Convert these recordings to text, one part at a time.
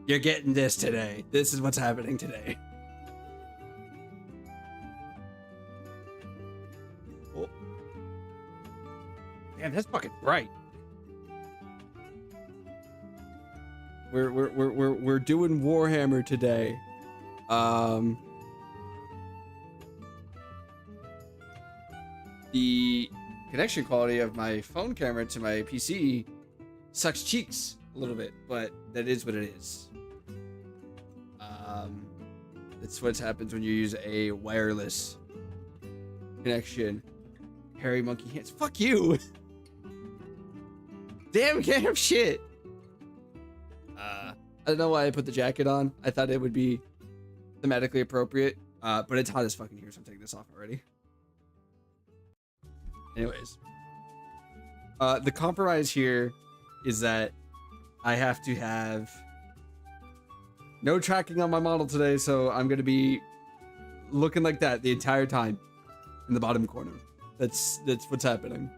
You're getting this today. This is what's happening today. Oh. Damn, that's fucking bright. We're doing Warhammer today. The connection quality of my phone camera to my PC sucks cheeks a little bit, but that is what it is. That's what happens when you use a wireless connection. Hairy monkey hands. Fuck you. Damn, can't have shit. I don't know why I put the jacket on. I thought it would be thematically appropriate, but it's hot as fucking here, so I'm taking this off already. Anyways, the compromise here is that I have to have no tracking on my model today, so I'm going to be looking like that the entire time in the bottom corner. That's what's happening.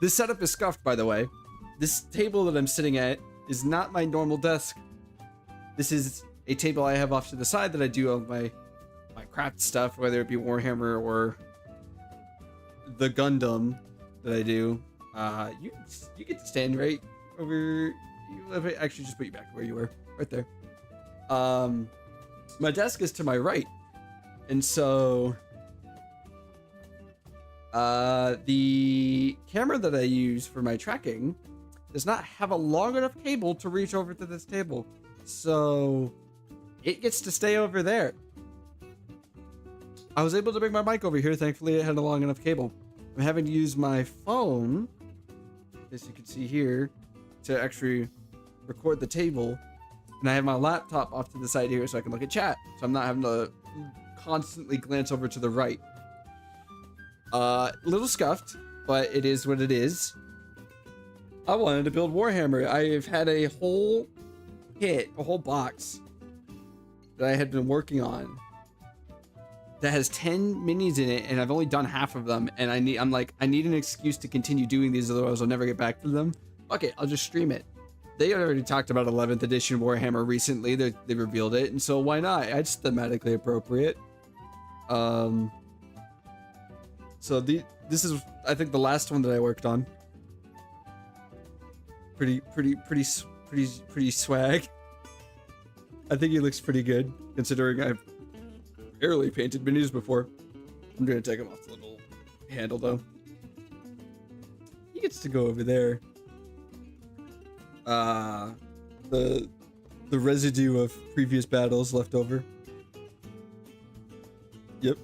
This setup is scuffed, by the way. This table that I'm sitting at is not my normal desk. This is a table I have off to the side that I do all my craft stuff, whether it be Warhammer or the Gundam that I do. You get to stand right over. Actually, just put you back where you were, right there. My desk is to my right, and so the camera that I use for my tracking does not have a long enough cable to reach over to this table, so it gets to stay over there. I was able to bring my mic over here. Thankfully, it had a long enough cable. I'm having to use my phone, as you can see here, to actually record the table. And I have my laptop off to the side here so I can look at chat. So I'm not having to constantly glance over to the right. Little scuffed, but it is what it is. I wanted to build Warhammer. I've had a whole kit, a whole box that I had been working on that has 10 minis in it, and I've only done half of them, and I need an excuse to continue doing these, otherwise I'll never get back to them. Okay, I'll just stream it. They already talked about 11th edition Warhammer recently. They revealed it, and so why not? It's thematically appropriate. So this is, I think, the last one that I worked on. Pretty swag. I think he looks pretty good, considering I've barely painted minis before. I'm gonna take him off the little handle though. He gets to go over there. The residue of previous battles left over. Yep.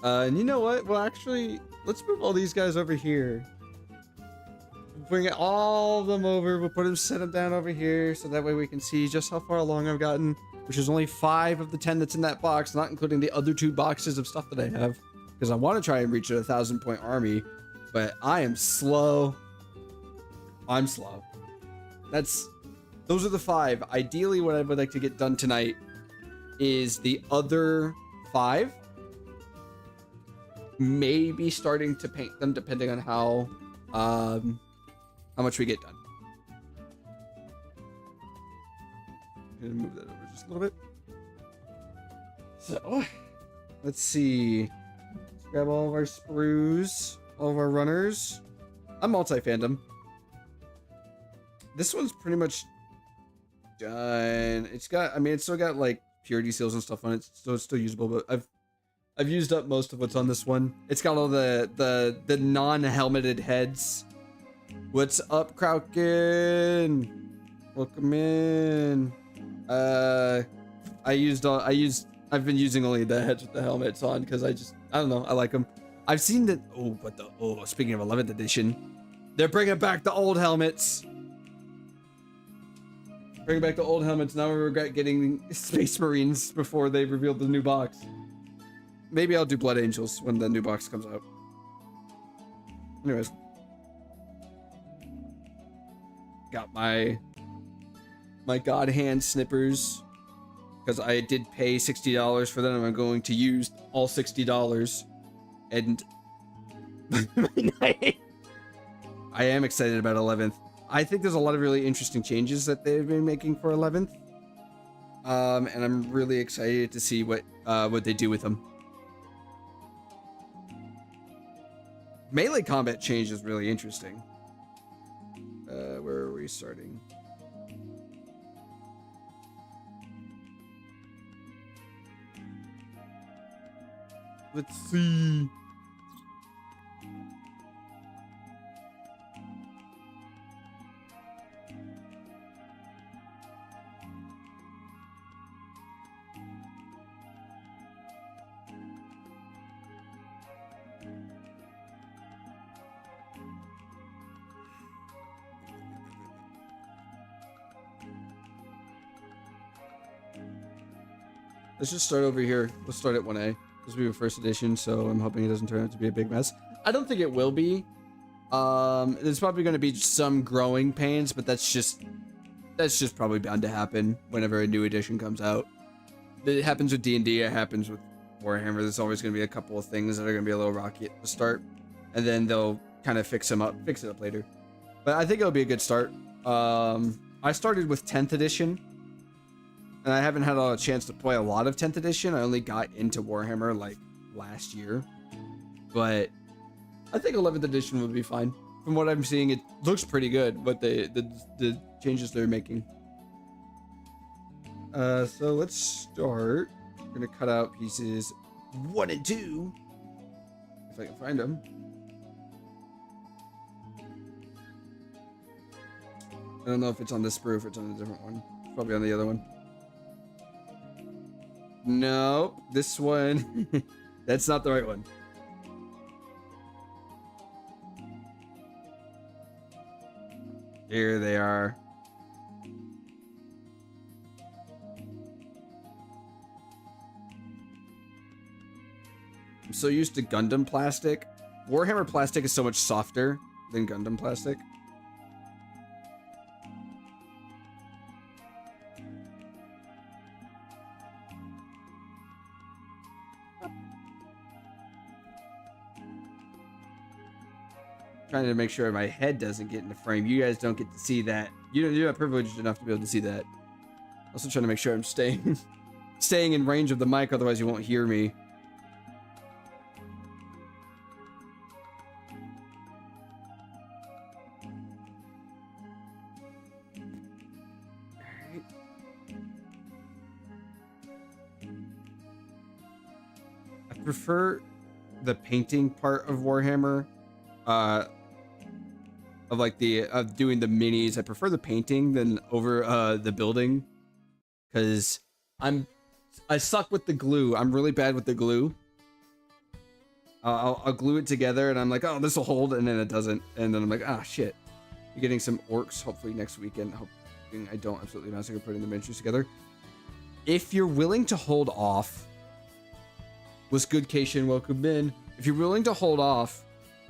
And you know what? Well, actually, let's move all these guys over here. Bring all of them over. We'll set them down over here, so that way we can see just how far along I've gotten, which is only 5 of the 10 that's in that box, not including the other 2 boxes of stuff that I have, because I want to try and reach a 1,000-point army, but I am slow. I'm slow. Those are the 5. Ideally, what I would like to get done tonight is the other 5. Maybe starting to paint them, depending on how much we get done. I'm gonna move that over just a little bit. So, let's see. Let's grab all of our sprues, all of our runners. I'm multi-fandom. This one's pretty much done. It's still got like purity seals and stuff on it, so it's still usable. But I've used up most of what's on this one. It's got all the non-helmeted heads. What's up, Kraken? Welcome in. I've been using only the heads with the helmets on because I don't know, I like them. I've seen that. Speaking of 11th edition, they're bringing back the old helmets. Bring back the old helmets. Now we regret getting Space Marines before they revealed the new box. Maybe I'll do Blood Angels when the new box comes out. Anyways. Got my God Hand Snippers, because I did pay $60 for them, and I'm going to use all $60. And I am excited about 11th. I think there's a lot of really interesting changes that they've been making for 11th. And I'm really excited to see what they do with them. Melee combat change is really interesting. Where are we starting? Let's see. Let's just start over here. Let's start at 1A. This will be a first edition, so I'm hoping it doesn't turn out to be a big mess. I don't think it will be. There's probably going to be some growing pains, but that's just probably bound to happen whenever a new edition comes out. It happens with D&D. It happens with Warhammer. There's always going to be a couple of things that are going to be a little rocky at the start, and then they'll kind of fix it up later. But I think it'll be a good start. I started with 10th edition. And I haven't had a chance to play a lot of 10th edition. I only got into Warhammer like last year. But I think 11th edition would be fine. From what I'm seeing, it looks pretty good, but the changes they're making. So let's start. We're gonna cut out pieces 1 and 2. If I can find them. I don't know if it's on this sprue, if it's on a different one. It's probably on the other one. Nope, this one. That's not the right one. Here they are. I'm so used to Gundam plastic. Warhammer plastic is so much softer than Gundam plastic. Trying to make sure my head doesn't get in the frame. You guys don't get to see that. You're not privileged enough to be able to see that. Also trying to make sure I'm staying in range of the mic, otherwise you won't hear me. Alright. I prefer the painting part of Warhammer. Of like doing the minis. I prefer the painting than over the building, because I suck with the glue. I'm really bad with the glue. I'll glue it together and I'm like, oh, this will hold, and then it doesn't, and then I'm like, ah, shit. You're getting some orcs hopefully next weekend. Hoping I don't absolutely massacre putting the miniatures together. If you're willing to hold off, what's good, Cation? Welcome in. If you're willing to hold off,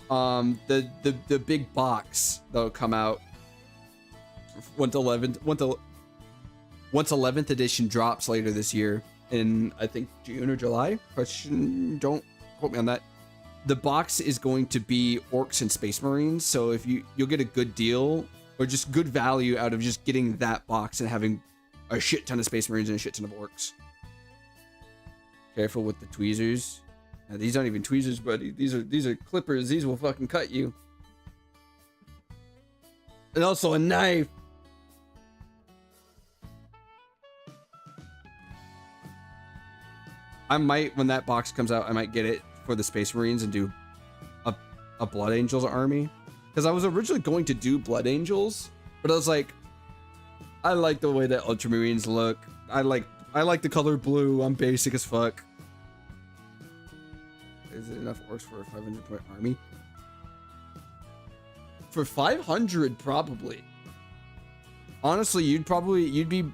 the big box that'll come out once 11th edition drops later this year in, I think, June or July. Don't quote me on that. The box is going to be orcs and space marines, so if you'll get a good deal or just good value out of just getting that box and having a shit ton of space marines and a shit ton of orcs. Careful with the tweezers. Now, these aren't even tweezers, buddy. These are clippers. These will fucking cut you. And also a knife. I might, when that box comes out, I might get it for the Space Marines and do a Blood Angels army. Because I was originally going to do Blood Angels, but I was like, I like the way that Ultramarines look. I like the color blue. I'm basic as fuck. Is it enough orcs for a 500-point army? For 500, probably. Honestly, you'd be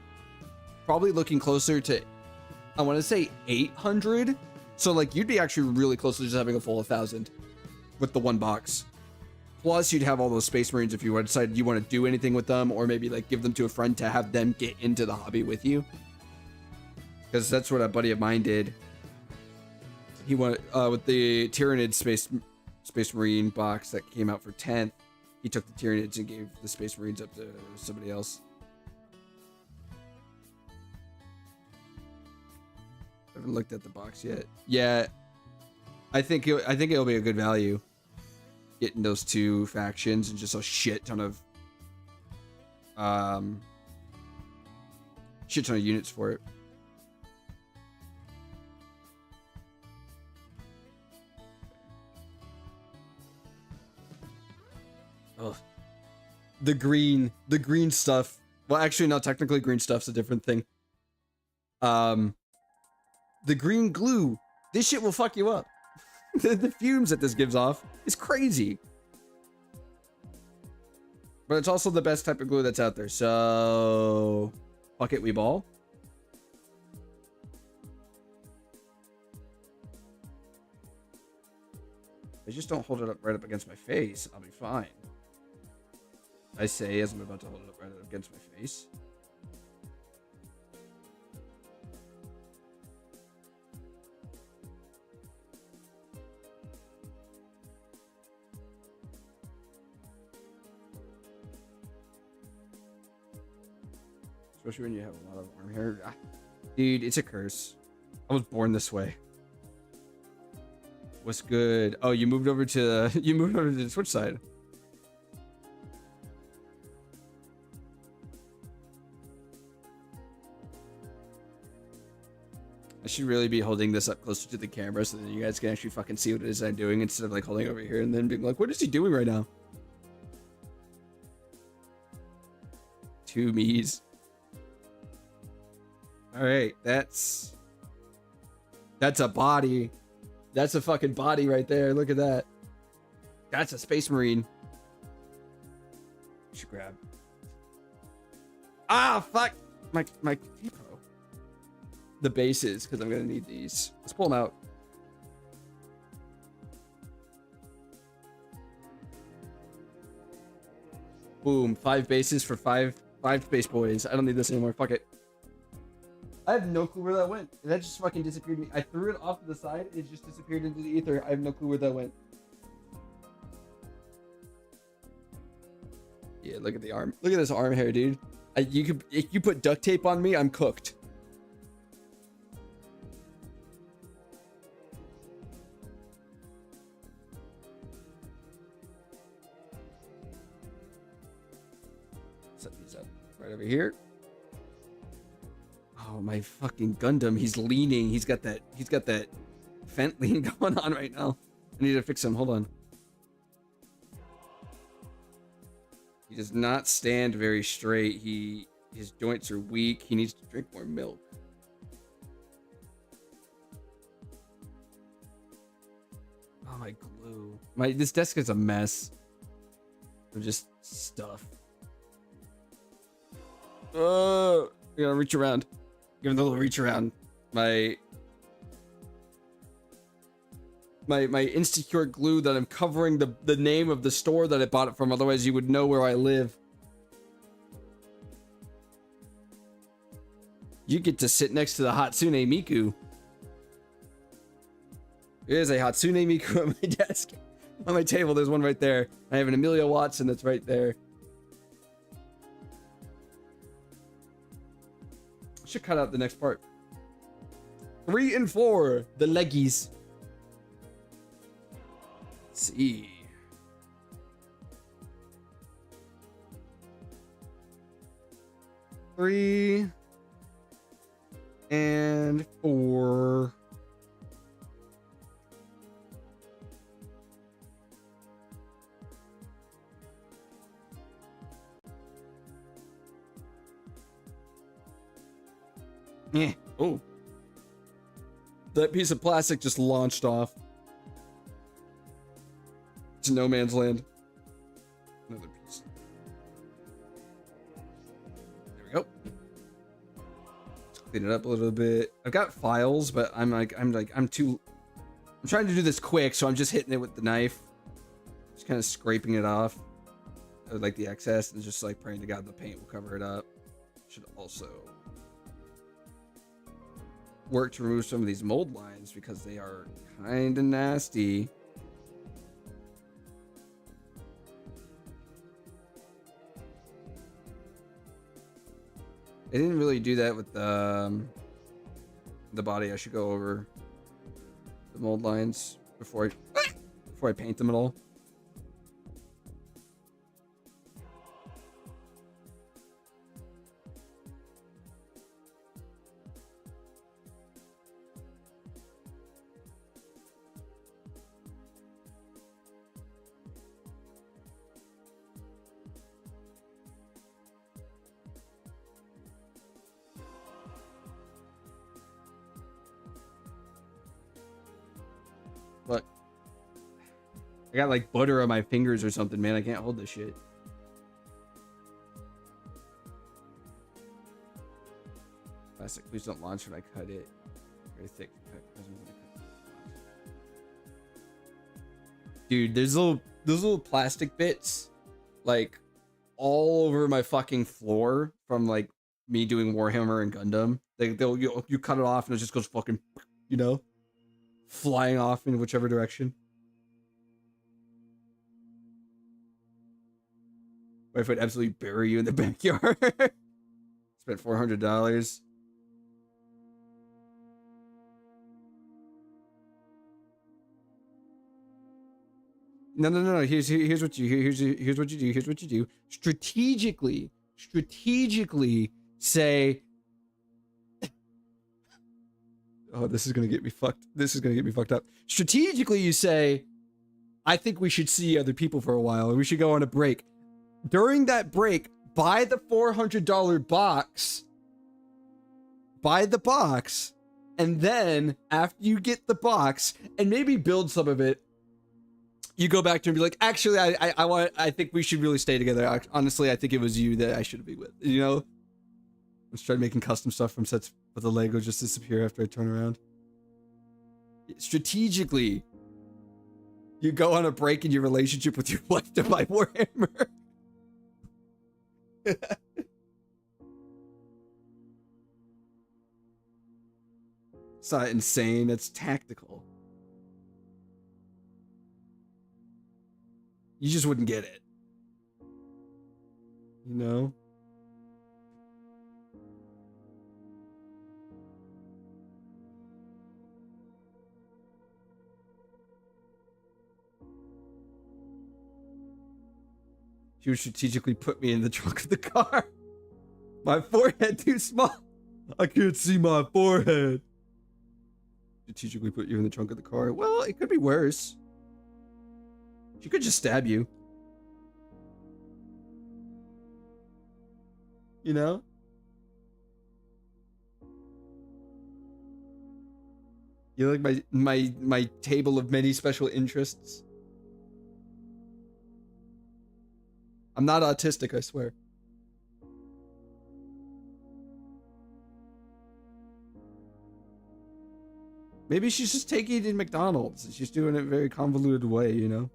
probably looking closer to, I want to say 800. So like you'd be actually really close to just having a full 1,000 with the one box. Plus you'd have all those Space Marines if you decided you want to do anything with them, or maybe like give them to a friend to have them get into the hobby with you. Because that's what a buddy of mine did. He went with the Tyrannid Space Marine box that came out for 10th. he took the Tyranids and gave the Space Marines up to somebody else. I haven't looked at the box yet. Yeah, I think it'll be a good value. Getting those two factions and just a shit ton of units for it. Ugh. The green stuff. Well, actually, no, technically green stuff's a different thing. The green glue. This shit will fuck you up. The fumes that this gives off is crazy. But it's also the best type of glue that's out there. So, fuck it, we ball. I just don't hold it up right up against my face. I'll be fine. I say as I'm about to hold it up right up against my face. Especially when you have a lot of arm hair. Ah, dude, it's a curse. I was born this way. What's good? Oh, you moved over to the Twitch side. I should really be holding this up closer to the camera so that you guys can actually fucking see what it is I'm doing instead of like holding over here and then being like, what is he doing right now? Two me's. All right, that's a body. That's a fucking body right there. Look at that. That's a Space Marine. Should grab. Ah, fuck. My capo. The bases, because I'm gonna need these. Let's pull them out. Boom. 5 bases for five Space Boys. I don't need this anymore. Fuck it. I have no clue where that went. That just fucking disappeared me. I threw it off to the side. It just disappeared into the ether. I have no clue where that went. Yeah, look at the arm. Look at this arm hair, dude. If you put duct tape on me, I'm cooked. Set these up right over here. Oh, my fucking Gundam. He's leaning. He's got that fent lean going on right now. I need to fix him. Hold on. He does not stand very straight. His joints are weak. He needs to drink more milk. Oh, my glue. This desk is a mess of just stuff. Oh, I gotta reach around. Give him the little reach around. My insecure glue that I'm covering the name of the store that I bought it from, otherwise you would know where I live. You get to sit next to the Hatsune Miku. There's a Hatsune Miku on my desk. On my table, there's one right there. I have an Amelia Watson that's right there. Should cut out the next part. 3 and 4, the leggies. Let's see. Three and 4. Yeah. Oh. That piece of plastic just launched off. It's no man's land. Another piece. There we go. Let's clean it up a little bit. I've got files, but I'm trying to do this quick, so I'm just hitting it with the knife. Just kind of scraping it off. Like the excess, and just like praying to God the paint will cover it up. Should also work to remove some of these mold lines because they are kind of nasty. I didn't really do that with the body. I should go over the mold lines before I paint them at all. Look, I got like butter on my fingers or something, man. I can't hold this shit. Plastic, please don't launch when I cut it. Very thick. Dude, there's those little plastic bits, like all over my fucking floor from like me doing Warhammer and Gundam. You cut it off and it just goes fucking, you know, flying off in whichever direction. Wife would absolutely bury you in the backyard. Spent $400. No. Here's what you do. Strategically say, oh, this is gonna get me fucked up. Strategically, you say, I think we should see other people for a while, and we should go on a break. During that break, buy the $400 box. Buy the box, and then after you get the box, and maybe build some of it, you go back to him and be like, actually, I think we should really stay together. Honestly, I think it was you that I should be with. You know? Let's try making custom stuff from sets, but the Lego just disappear after I turn around. Strategically, you go on a break in your relationship with your wife to buy Warhammer. It's not insane, it's tactical. You just wouldn't get it. You know? She would strategically put me in the trunk of the car. My forehead too small. I can't see my forehead. Strategically put you in the trunk of the car. Well, it could be worse. She could just stab you. You know? You like my table of many special interests? I'm not autistic, I swear. Maybe she's just taking it in McDonald's. She's doing it in a very convoluted way, you know?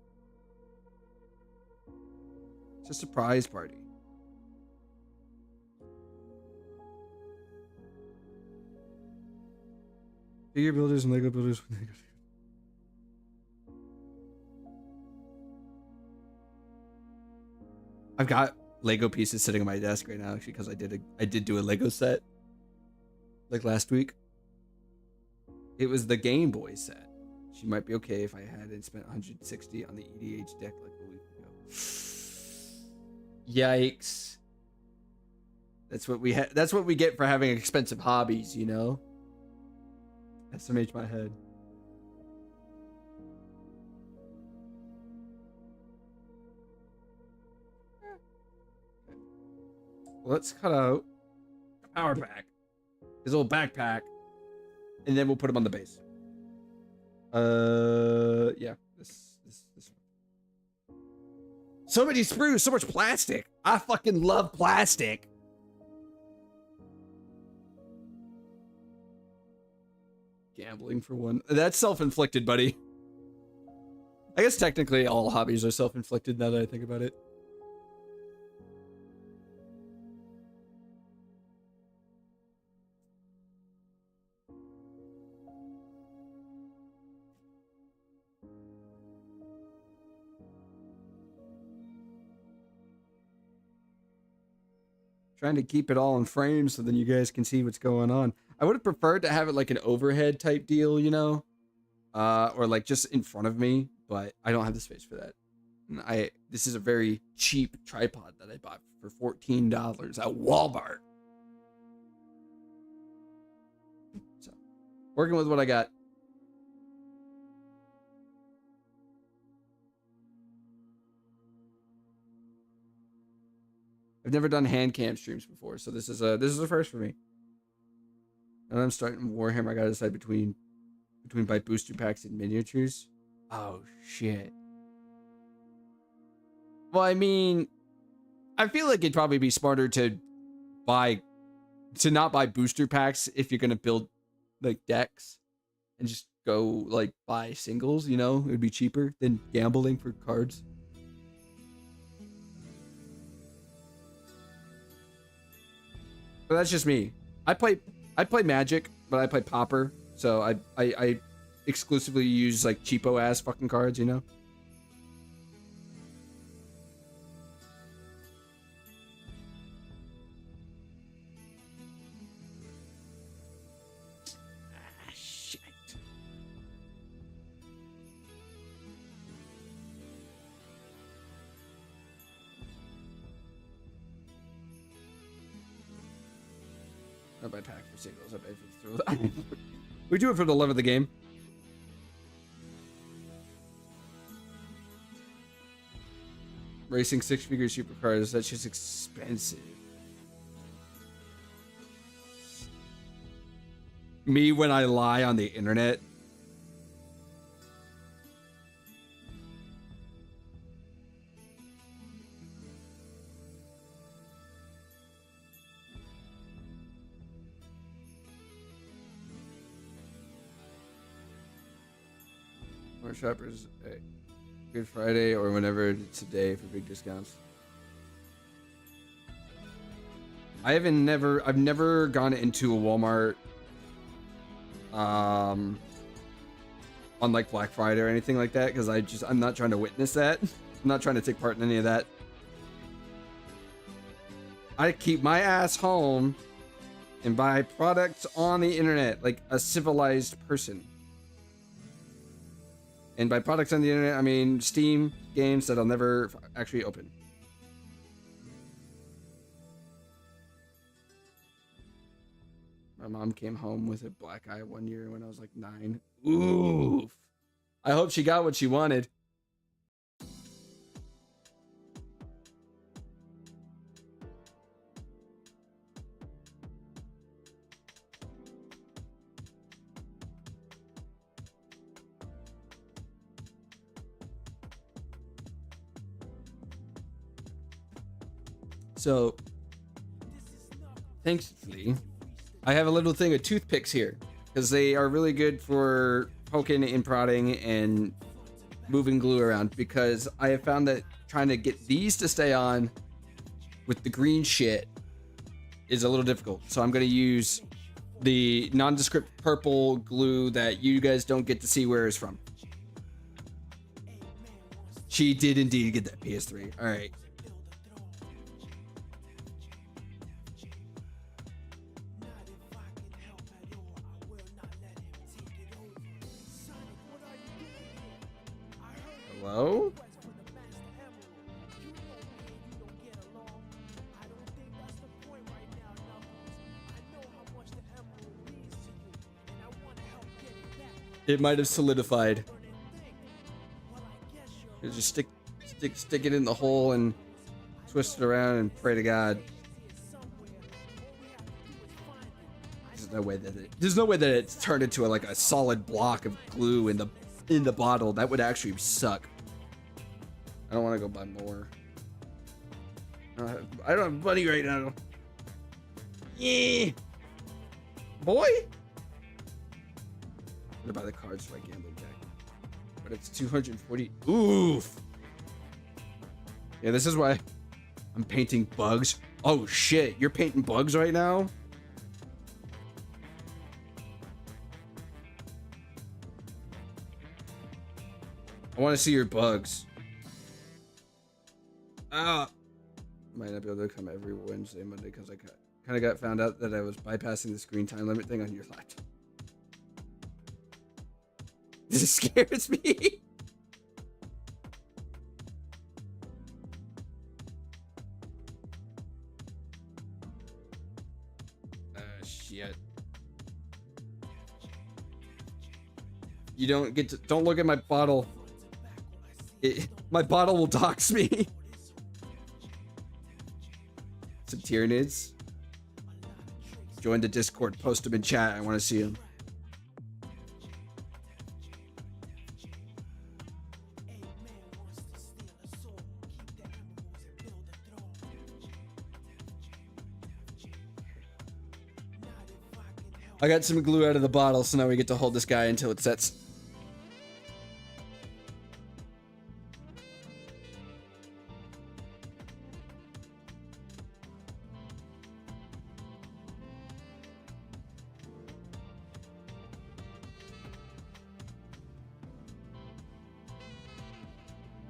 It's a surprise party. Figure builders and Lego builders. I've got Lego pieces sitting on my desk right now, actually, because I did do a Lego set like last week. It was the Game Boy set. She might be okay if I hadn't spent 160 on the EDH deck like a week ago. Yikes. That's what we that's what we get for having expensive hobbies, you know? SMH my head. Let's cut out a power pack. His little backpack. And then we'll put him on the base. Yeah. This one. So many sprues, so much plastic. I fucking love plastic. Gambling for one. That's self-inflicted, buddy. I guess technically all hobbies are self-inflicted now that I think about it. trying to keep it all in frame so then you guys can see what's going on. I would have preferred to have it like an overhead type deal, you know, or like just in front of me, but I don't have the space for that. And this is a very cheap tripod that I bought for $14 at Walmart. So, working with what I got. I've never done hand cam streams before, so this is a first for me. And I'm starting Warhammer. I gotta decide between buy booster packs and miniatures. Oh shit. Well, I mean, I feel like it'd probably be smarter to not buy booster packs if you're gonna build like decks, and just go like buy singles. You know, it would be cheaper than gambling for cards. But that's just me. I play Magic, but I play Pauper, so I exclusively use like cheapo ass fucking cards, you know. Ah, shit. I buy packs for singles. I buy for we do it for the love of the game. Racing 6-figure supercars, that's just expensive. Me when I lie on the internet. More shoppers. Hey. Good Friday or whenever today for big discounts. I've never gone into a Walmart on like Black Friday or anything like that because I'm not trying to witness that. I'm not trying to take part in any of that. I keep my ass home and buy products on the internet like a civilized person. And by products on the internet, I mean Steam games that I'll never actually open. My mom came home with a black eye one year when I was like 9. Oof. I hope she got what she wanted. So, thankfully, I have a little thing of toothpicks here because they are really good for poking and prodding and moving glue around, because I have found that trying to get these to stay on with the green shit is a little difficult. So I'm going to use the nondescript purple glue that you guys don't get to see where it's from. She did indeed get that PS3. All right. Hello? It might have solidified. You just stick it in the hole and twist it around and pray to God. There's no way that it's turned into like a solid block of glue in the bottle. That would actually suck. I don't want to go buy more. I don't have money right now. Yeah, boy. I'm gonna buy the cards for my gambling deck, but it's 240. Oof. Yeah, this is why I'm painting bugs. Oh shit, you're painting bugs right now? I want to see your bugs. Might not be able to come every Wednesday, Monday, because I kind of got found out that I was bypassing the screen time limit thing on your laptop. This scares me. Shit. You don't look at my bottle. My bottle will dox me. Some Tyranids. Join the Discord, post them in chat. I want to see them. I got some glue out of the bottle, so now we get to hold this guy until it sets.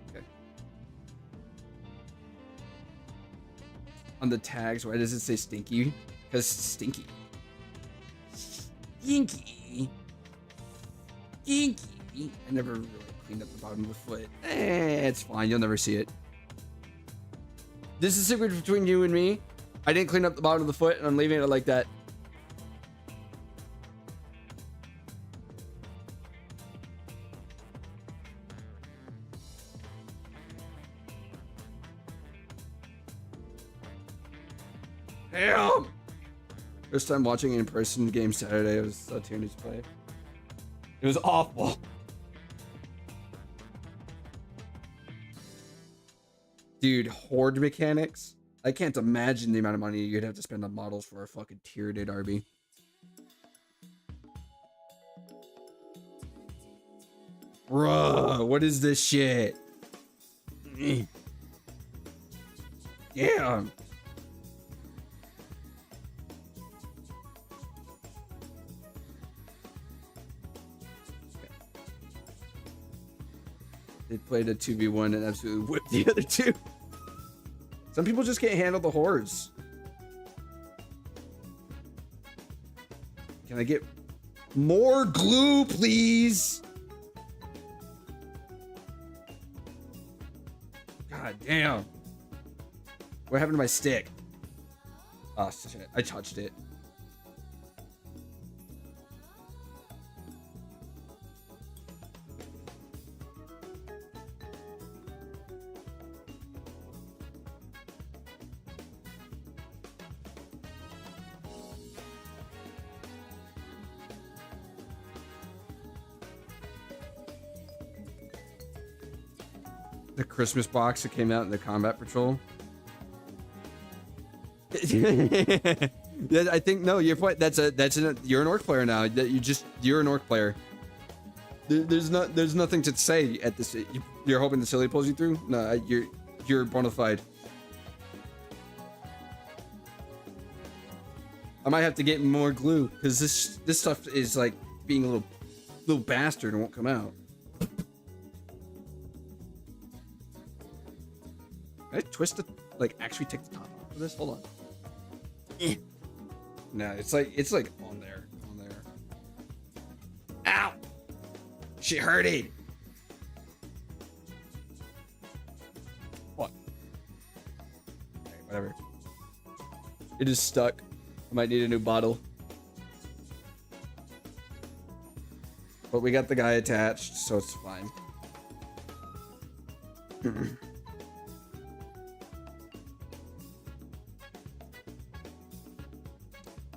Okay. On the tags, why does it say stinky? Because it's stinky. Stinky. Stinky. I never really cleaned up the bottom of the foot. It's fine. You'll never see it. This is a secret between you and me. I didn't clean up the bottom of the foot, and I'm leaving it like that. Damn! First time watching in person game Saturday, it was Tyranids play. It was awful. Dude, horde mechanics? I can't imagine the amount of money you'd have to spend on models for a fucking Tyranid army. Bruh, what is this shit? Damn. They played a 2v1 and absolutely whipped the other two. Some people just can't handle the hordes. Can I get more glue, please? God damn. What happened to my stick? Oh, shit. I touched it. The Christmas box that came out in the Combat Patrol. Yeah, I think no. You're you're an orc player now. You're an orc player. There's nothing to say at this. You're hoping the silly pulls you through. No, you're bona fide. I might have to get more glue because this stuff is like being a little bastard and won't come out. Can I twist it? Like actually take the top off of this? Hold on. No, it's like on there. Ow! She hurted. What? Okay, whatever. It is stuck. I might need a new bottle. But we got the guy attached, so it's fine.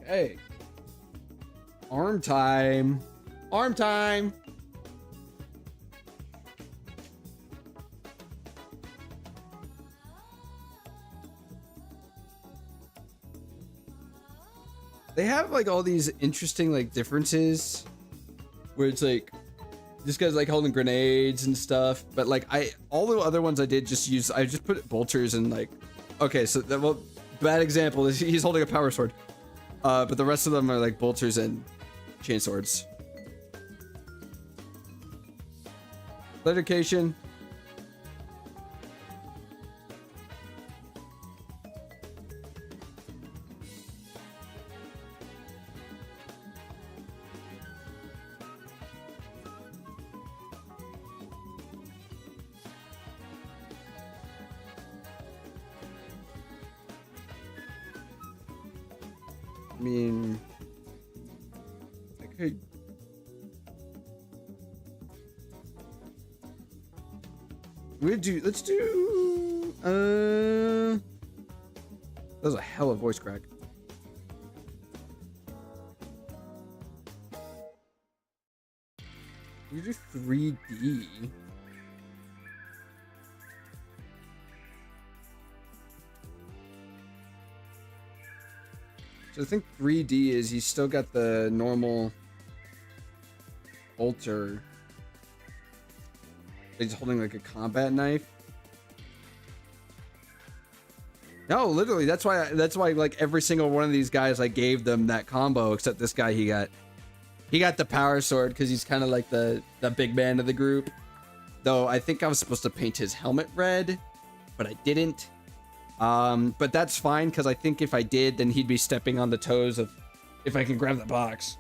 Hey. Arm time. Arm time. They have like all these interesting like differences where it's like this guy's like holding grenades and stuff, but like all the other ones I just put bolters and like, okay, so well, bad example is he's holding a power sword. But the rest of them are like bolters and chain swords. Dedication. mean, I could. Let's do, that was a hell of a voice crack. We do 3D. So I think 3D is you still got the normal altar. He's holding like a combat knife. No, literally, that's why like every single one of these guys I gave them that combo, except this guy he got the power sword because he's kind of like the big man of the group. Though I think I was supposed to paint his helmet red, but I didn't. But that's fine because I think if I did, then he'd be stepping on the toes of if I can grab the box.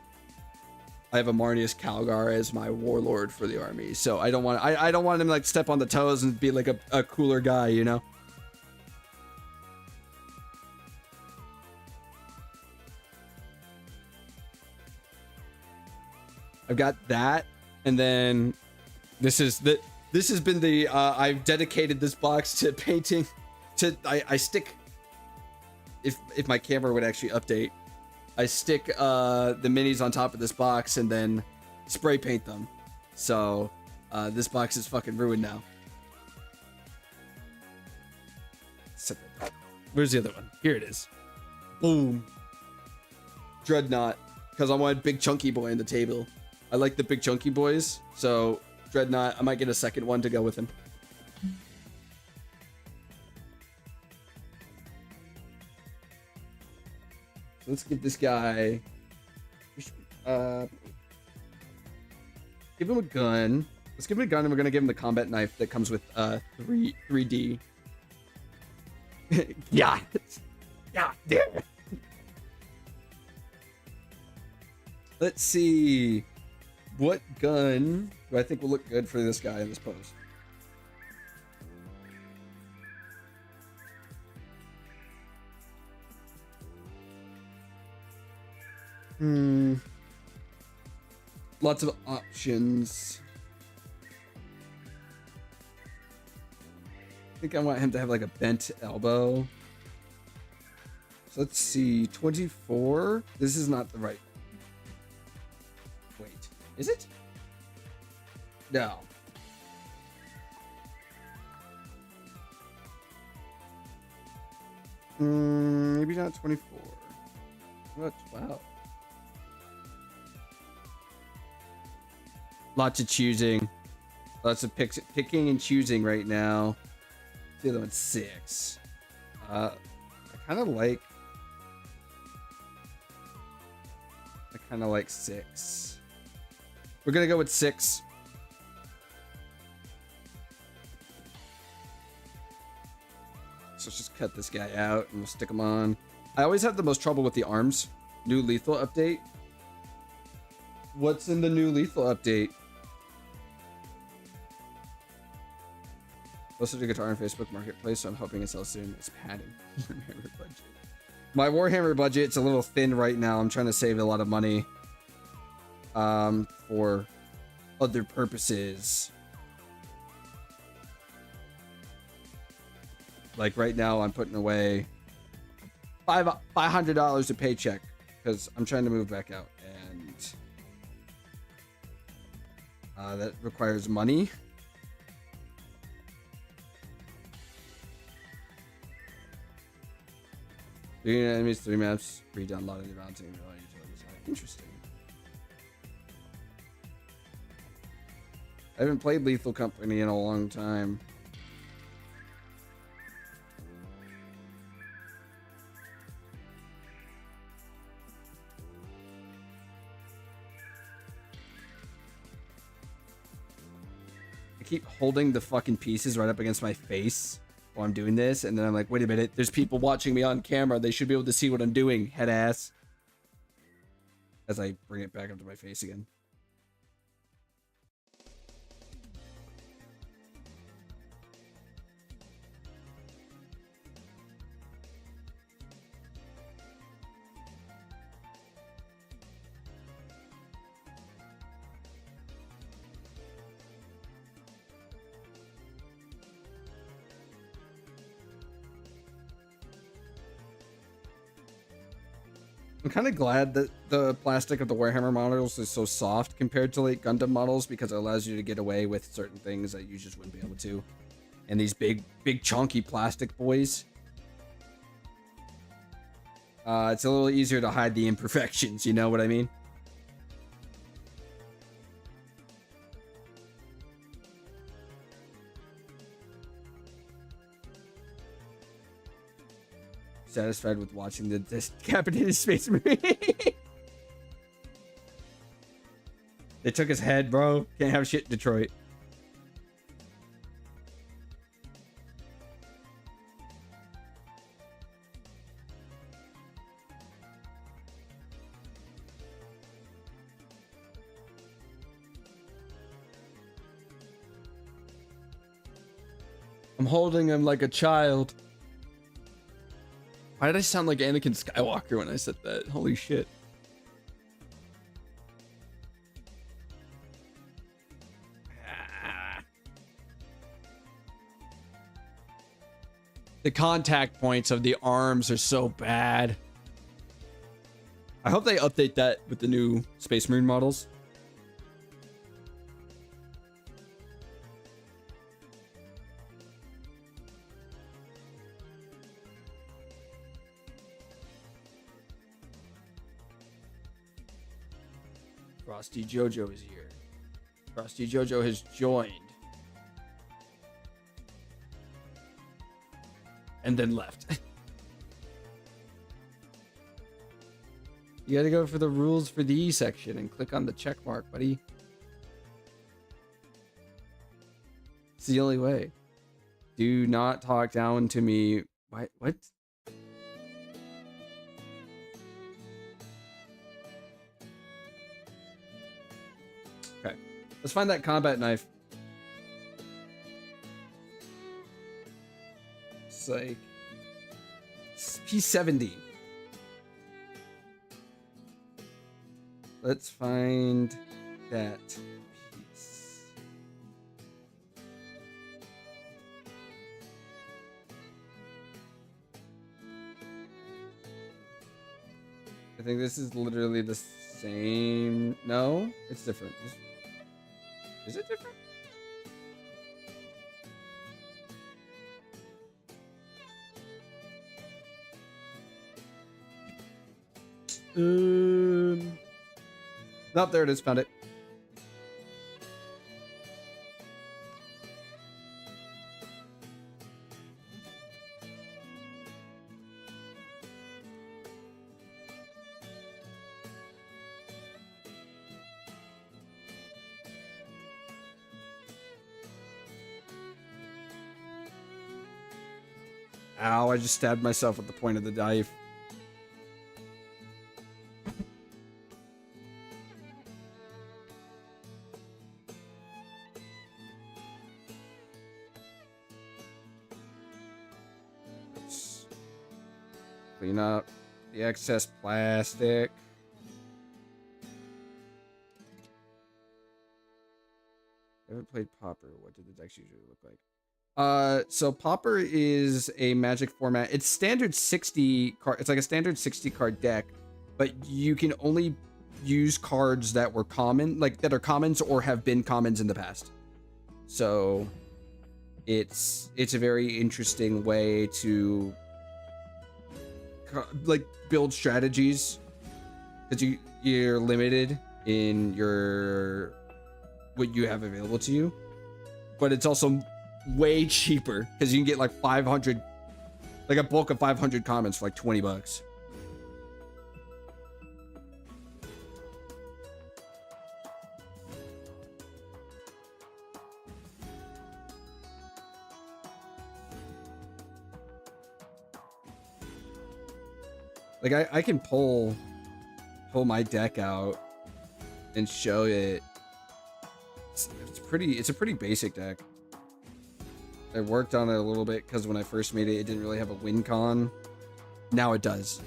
I have a Marnius Calgar as my warlord for the army, so I don't want him to like step on the toes and be like a cooler guy, you know. I've got that, and then this has been the I've dedicated this box to painting. I stick, if my camera would actually update, I stick the minis on top of this box and then spray paint them. So this box is fucking ruined now. Where's the other one? Here it is. Boom. Dreadnought, because I wanted big chunky boy on the table. I like the big chunky boys, so Dreadnought, I might get a second one to go with him. Let's give this guy, give him a gun. Let's give him a gun, and we're gonna give him the combat knife that comes with 3D. Yeah, yeah. Let's see, what gun do I think will look good for this guy in this pose? Lots of options. I think I want him to have like a bent elbow. So let's see, 24. This is not the right. Wait, is it? No. Maybe not 24. What about 12? Lots of choosing. Lots of picking and choosing right now. The other one's 6. I kind of like 6. We're gonna go with 6. So let's just cut this guy out and we'll stick him on. I always have the most trouble with the arms. New lethal update. What's in the new lethal update? Posted a guitar on Facebook Marketplace, so I'm hoping it sells soon. It's padding. Warhammer budget. My Warhammer budget's a little thin right now. I'm trying to save a lot of money for other purposes. Like right now, I'm putting away $500 a paycheck because I'm trying to move back out, and that requires money. Three enemies, 3 maps, pre-done lot of the rounds. Interesting. I haven't played Lethal Company in a long time. I keep holding the fucking pieces right up against my face while I'm doing this, and then I'm like, wait a minute, there's people watching me on camera. They should be able to see what I'm doing, head ass. As I bring it back up to my face again. I'm kind of glad that the plastic of the Warhammer models is so soft compared to like Gundam models, because it allows you to get away with certain things that you just wouldn't be able to. And these big chunky plastic boys, it's a little easier to hide the imperfections, you know what I mean? Satisfied with watching the decapitated space marine. They took his head, bro. Can't have shit in Detroit. I'm holding him like a child. Why did I sound like Anakin Skywalker when I said that? Holy shit. The contact points of the arms are so bad. I hope they update that with the new Space Marine models. Frosty Jojo is here. Frosty Jojo has joined. And then left. You gotta go for the rules for the E section and click on the check mark, buddy. It's the only way. Do not talk down to me. What? Okay. Let's find that combat knife. It's like P70. Let's find that piece. I think this is literally the same. No, it's different. Is it different? Nope, there it is. Found it. Ow, I just stabbed myself with the point of the knife. Clean up the excess plastic. I haven't played Popper. What did the decks usually look like? So Popper is a Magic format. It's standard 60 card. It's like a standard 60 card deck, but you can only use cards that were common, like that are commons or have been commons in the past. So it's a very interesting way to like build strategies, because you're limited in your what you have available to you, but it's also way cheaper because you can get like 500, like a bulk of 500 commons for like 20 bucks. Like I can pull my deck out and show it. It's a pretty basic deck. I worked on it a little bit because when I first made it, it didn't really have a win con. Now it does.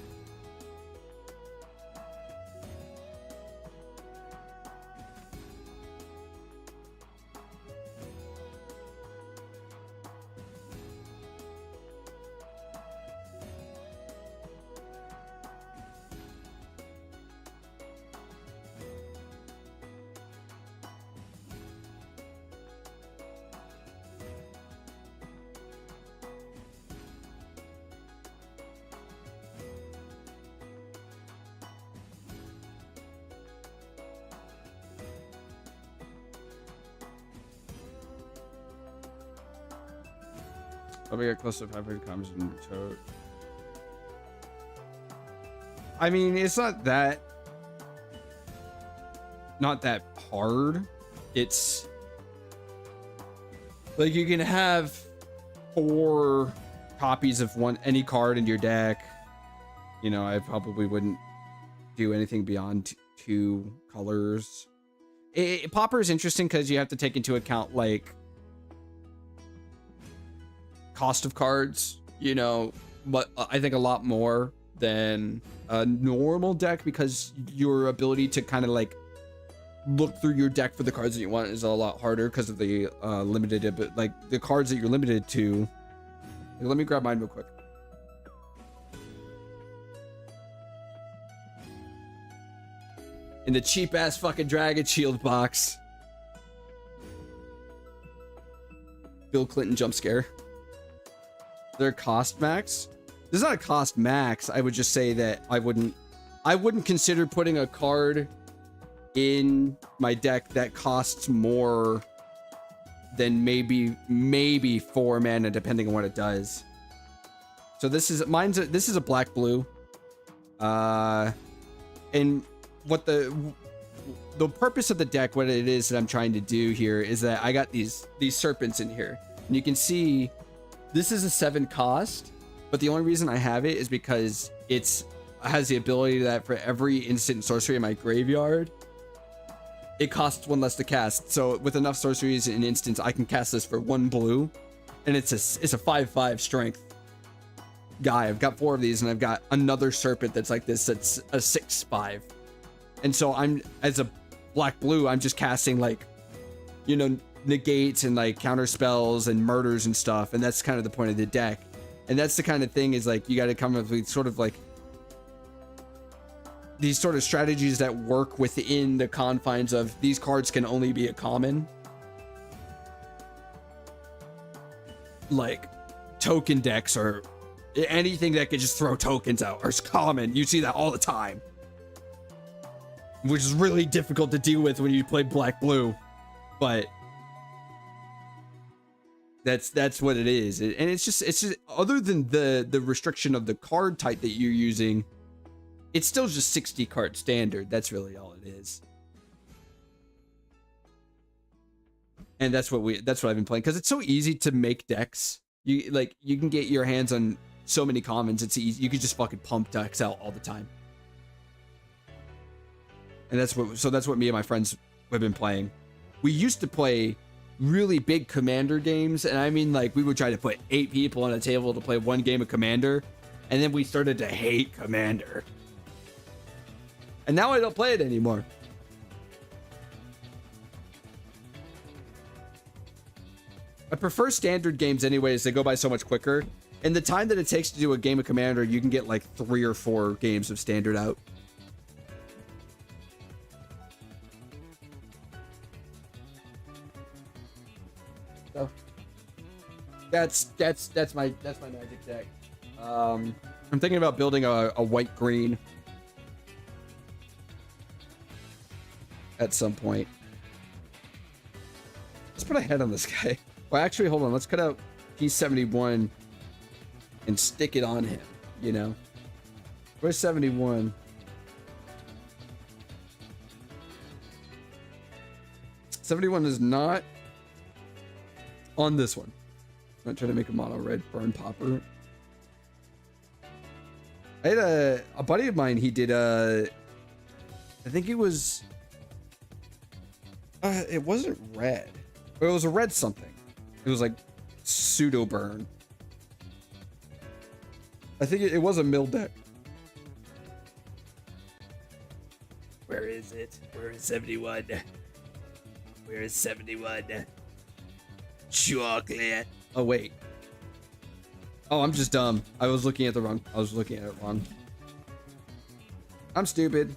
Let me get close to 500 comes in tote. I mean, it's not that hard. It's like you can have 4 copies of any card in your deck. You know, I probably wouldn't do anything beyond 2 colors. Popper is interesting because you have to take into account like cost of cards, you know, but I think a lot more than a normal deck, because your ability to kind of like look through your deck for the cards that you want is a lot harder because of the limited, but like the cards that you're limited to. Let me grab mine real quick. In the cheap ass fucking Dragon Shield box. Bill Clinton jump scare. Their cost max. There's not a cost max. I would just say that I wouldn't consider putting a card in my deck that costs more than maybe 4 mana, depending on what it does. So this is a black blue. And what the purpose of the deck, what it is that I'm trying to do here, is that I got these serpents in here, and you can see this is a 7 cost, but the only reason I have it is because it has the ability that for every instant sorcery in my graveyard, it costs 1 less to cast. So with enough sorceries in instance, I can cast this for 1 blue, and it's a 5/5 strength guy. I've got 4 of these, and I've got another serpent that's like this, that's a 6/5. And so as a black blue, I'm just casting like, you know, negates and like counter spells and murders and stuff, and that's kind of the point of the deck. And that's the kind of thing, is like you got to come up with sort of like these sort of strategies that work within the confines of these cards can only be a common. Like token decks, or anything that could just throw tokens out, are common. You see that all the time, which is really difficult to deal with when you play black blue, but that's what it is. And it's just other than the restriction of the card type that you're using, it's still just 60 card standard. That's really all it is. And that's what I've been playing, because it's so easy to make decks. You can get your hands on so many commons. It's easy. You could just fucking pump decks out all the time. And that's what me and my friends have been playing. We used to play really big Commander games, and I mean, like, we would try to put 8 people on a table to play 1 game of Commander, and then we started to hate Commander. And now I don't play it anymore. I prefer standard games anyways. They go by so much quicker. And the time that it takes to do a game of Commander, you can get like 3 or 4 games of standard out. So that's my magic deck. I'm thinking about building a white green at some point. Let's put a head on this guy. Well, actually, hold on. Let's cut out P71 and stick it on him, you know? Where's 71? '71 is not on this one. I'm not trying to make a mono red burn popper. I had a buddy of mine, he did I think it was it wasn't red, but it was a red something. It was like pseudo burn. I think it was a mill deck. Where is it? Where is 71? Where is 71? Chocolate. Oh wait. Oh, I'm just dumb. I was looking at it wrong. I'm stupid.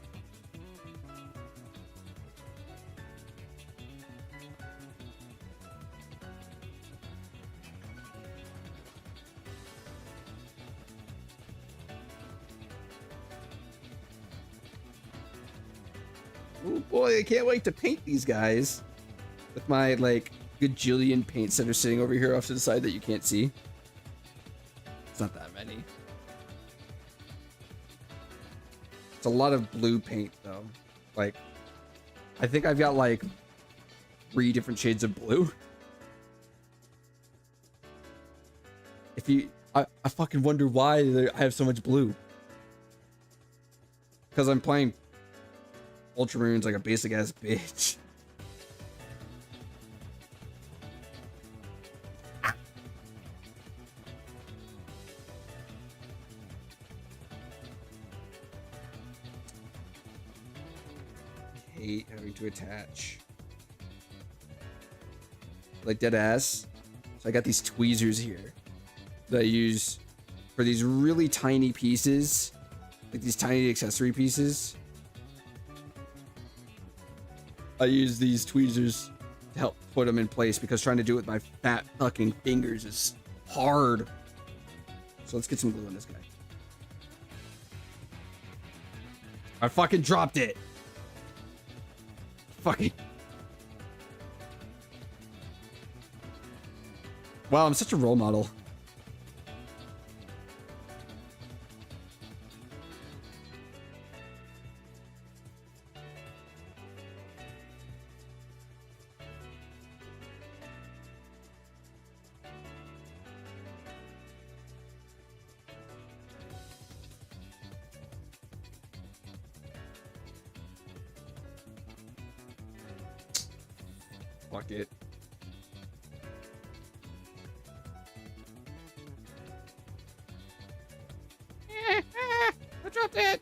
Oh boy, I can't wait to paint these guys with my like gajillion paints that are sitting over here off to the side that you can't see. It's a lot of blue paint though. Like, I think I've got like 3 different shades of blue. If you, I fucking wonder why I have so much blue. Because I'm playing Ultramarines like a basic ass bitch. Hate having to attach. Like dead ass. So I got these tweezers here that I use for these really tiny pieces. Like these tiny accessory pieces. I use these tweezers to help put them in place because trying to do it with my fat fucking fingers is hard. So let's get some glue on this guy. I fucking dropped it. Fucking. Wow, I'm such a role model. Fuck it. I dropped it.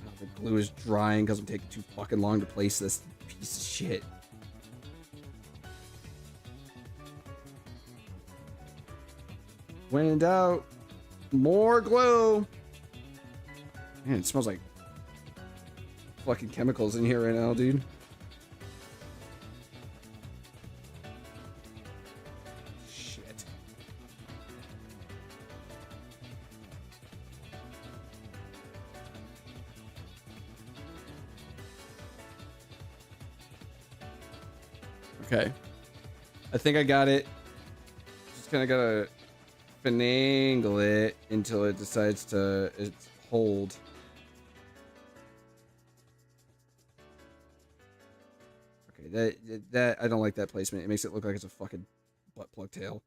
Oh, the glue is drying because I'm taking too fucking long to place this piece of shit. When in doubt, more glue. Man, it smells like fucking chemicals in here right now, dude. Shit. Okay. I think I got it. Just kind of gotta finagle it until it decides to hold. That I don't like that placement. It makes it look like it's a fucking butt plug tail.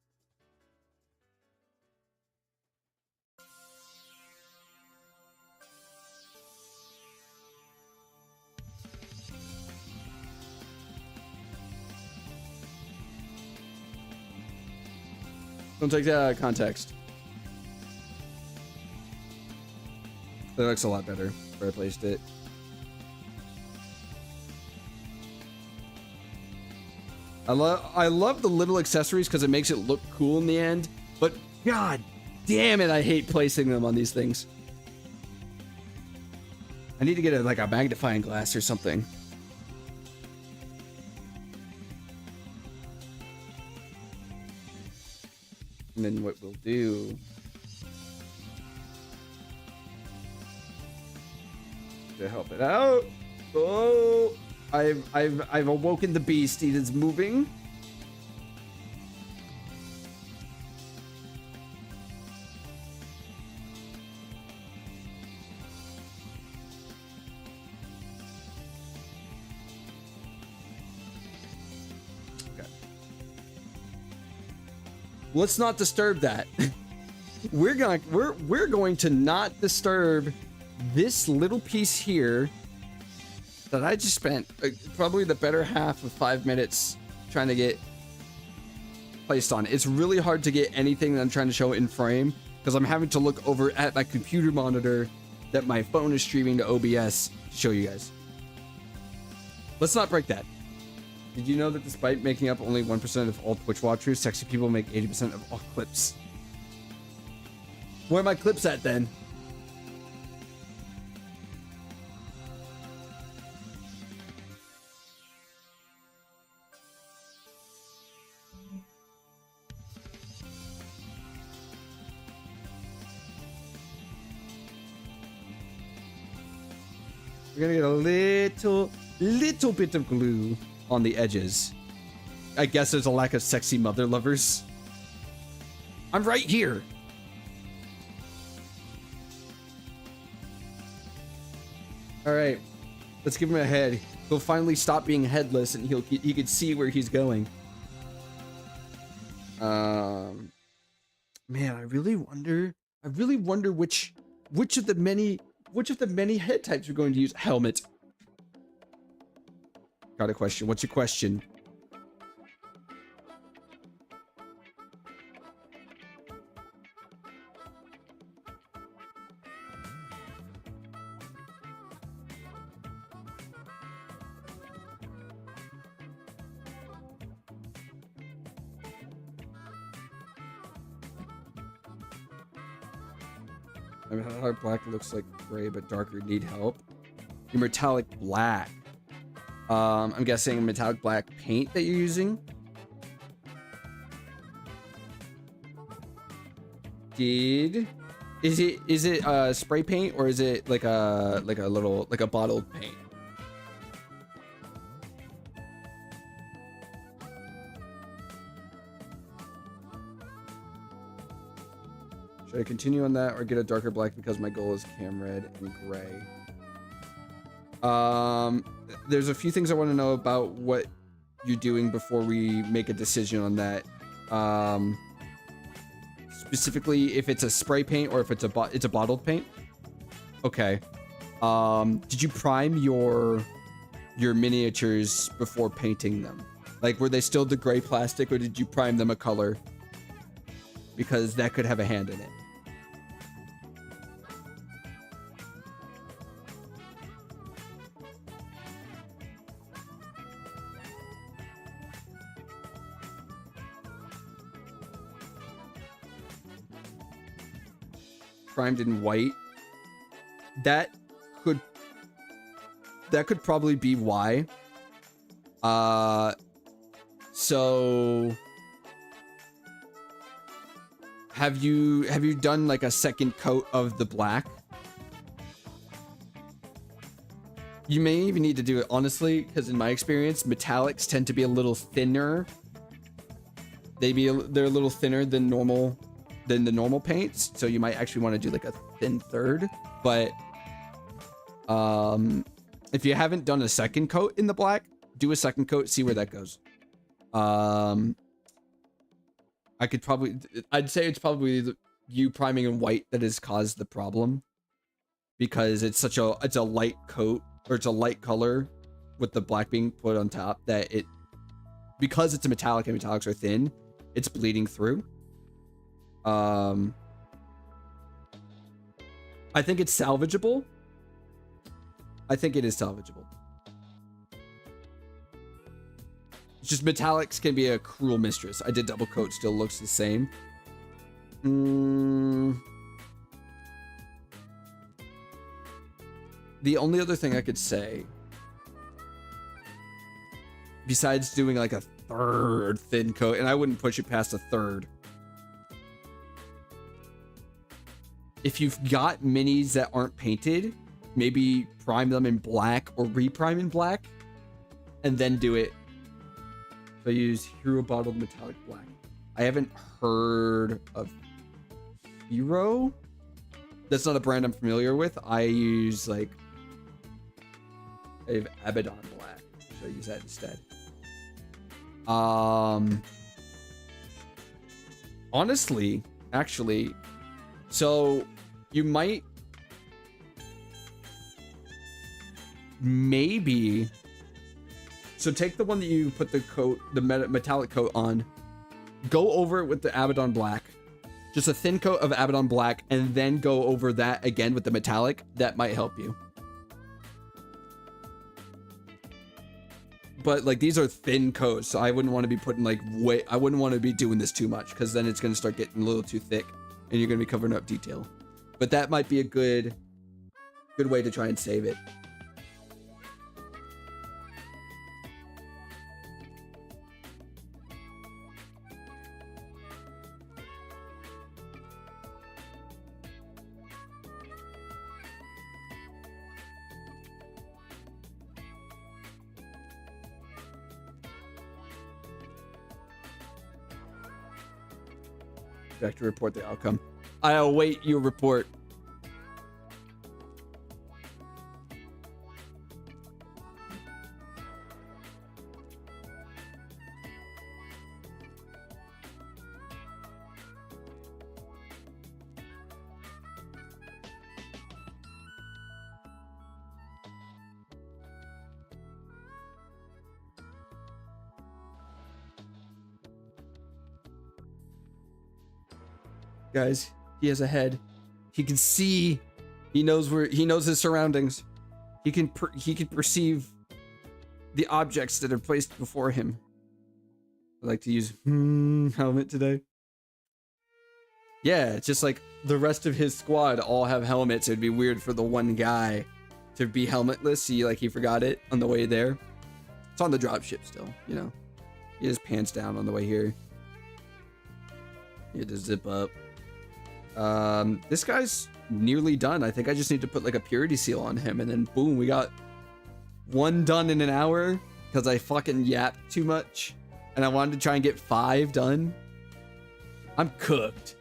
Don't take that out of context. That looks a lot better where I placed it. I love the little accessories because it makes it look cool in the end, but god damn it, I hate placing them on these things. I need to get like a magnifying glass or something. And then what we'll do to help it out. Oh, I've awoken the beast. It is moving. Okay. Let's not disturb that. we're going to not disturb this little piece here that I just spent probably the better half of 5 minutes trying to get placed on. It's really hard to get anything that I'm trying to show in frame because I'm having to look over at my computer monitor that my phone is streaming to OBS to show you guys. Let's not break that. Did you know that despite making up only 1% of all Twitch watchers, sexy people make 80% of all clips? Where are my clips at then? We're gonna get a little bit of glue on the edges. I guess there's a lack of sexy mother lovers. I'm right here. All right, let's give him a head. He'll finally stop being headless, and he can see where he's going. Man, I really wonder which of the many head types we're going to use. Helmet. Got a question. What's your question? I mean, how black looks like gray, but darker. Need help. Your metallic black. I'm guessing metallic black paint that you're using. Is it spray paint, or is it like a bottled paint? Should I continue on that or get a darker black because my goal is cam red and gray? There's a few things I want to know about what you're doing before we make a decision on that. Specifically, if it's a spray paint or if it's a bottled paint. Okay. Did you prime your miniatures before painting them? Like, were they still the gray plastic, or did you prime them a color? Because that could have a hand in it. Primed in white. That could probably be why. So have you done like a second coat of the black? You may even need to do it honestly, because in my experience, metallics tend to be a little thinner. They're a little thinner than the normal paints, so you might actually want to do like a thin third. But if you haven't done a second coat in the black, do a second coat, see where that goes. I'd say it's probably you priming in white that has caused the problem, because it's a light coat, or it's a light color with the black being put on top, that because it's a metallic and metallics are thin, it's bleeding through. I think it's salvageable. I think it is salvageable. It's just metallics can be a cruel mistress. I did double coat, still looks the same. The only other thing I could say, besides doing like a third thin coat, and I wouldn't push it past a third. If you've got minis that aren't painted, maybe prime them in black or reprime in black, and then do it. So I use Hero Bottled Metallic Black. I haven't heard of Hero. That's not a brand I'm familiar with. I use I have Abaddon Black, so I use that instead. Honestly, actually, so you might maybe. So take the one that you put the metallic coat on, go over it with the Abaddon Black, just a thin coat of Abaddon Black, and then go over that again with the metallic. That might help you. But like, these are thin coats, so I wouldn't want to be putting I wouldn't want to be doing this too much, because then it's going to start getting a little too thick and you're going to be covering up detail. But that might be a good way to try and save it. Back to report the outcome. I await your report. Guys, he has a head. He can see. He knows his surroundings. He can perceive the objects that are placed before him. I like to use helmet today. Yeah, it's just like the rest of his squad all have helmets. It'd be weird for the one guy to be helmetless. See, like he forgot it on the way there. It's on the dropship still, you know. He has pants down on the way here. He had to zip up. This guy's nearly done. I think I just need to put like a purity seal on him, and then boom, we got one done in an hour because I fucking yapped too much and I wanted to try and get 5 done. I'm cooked.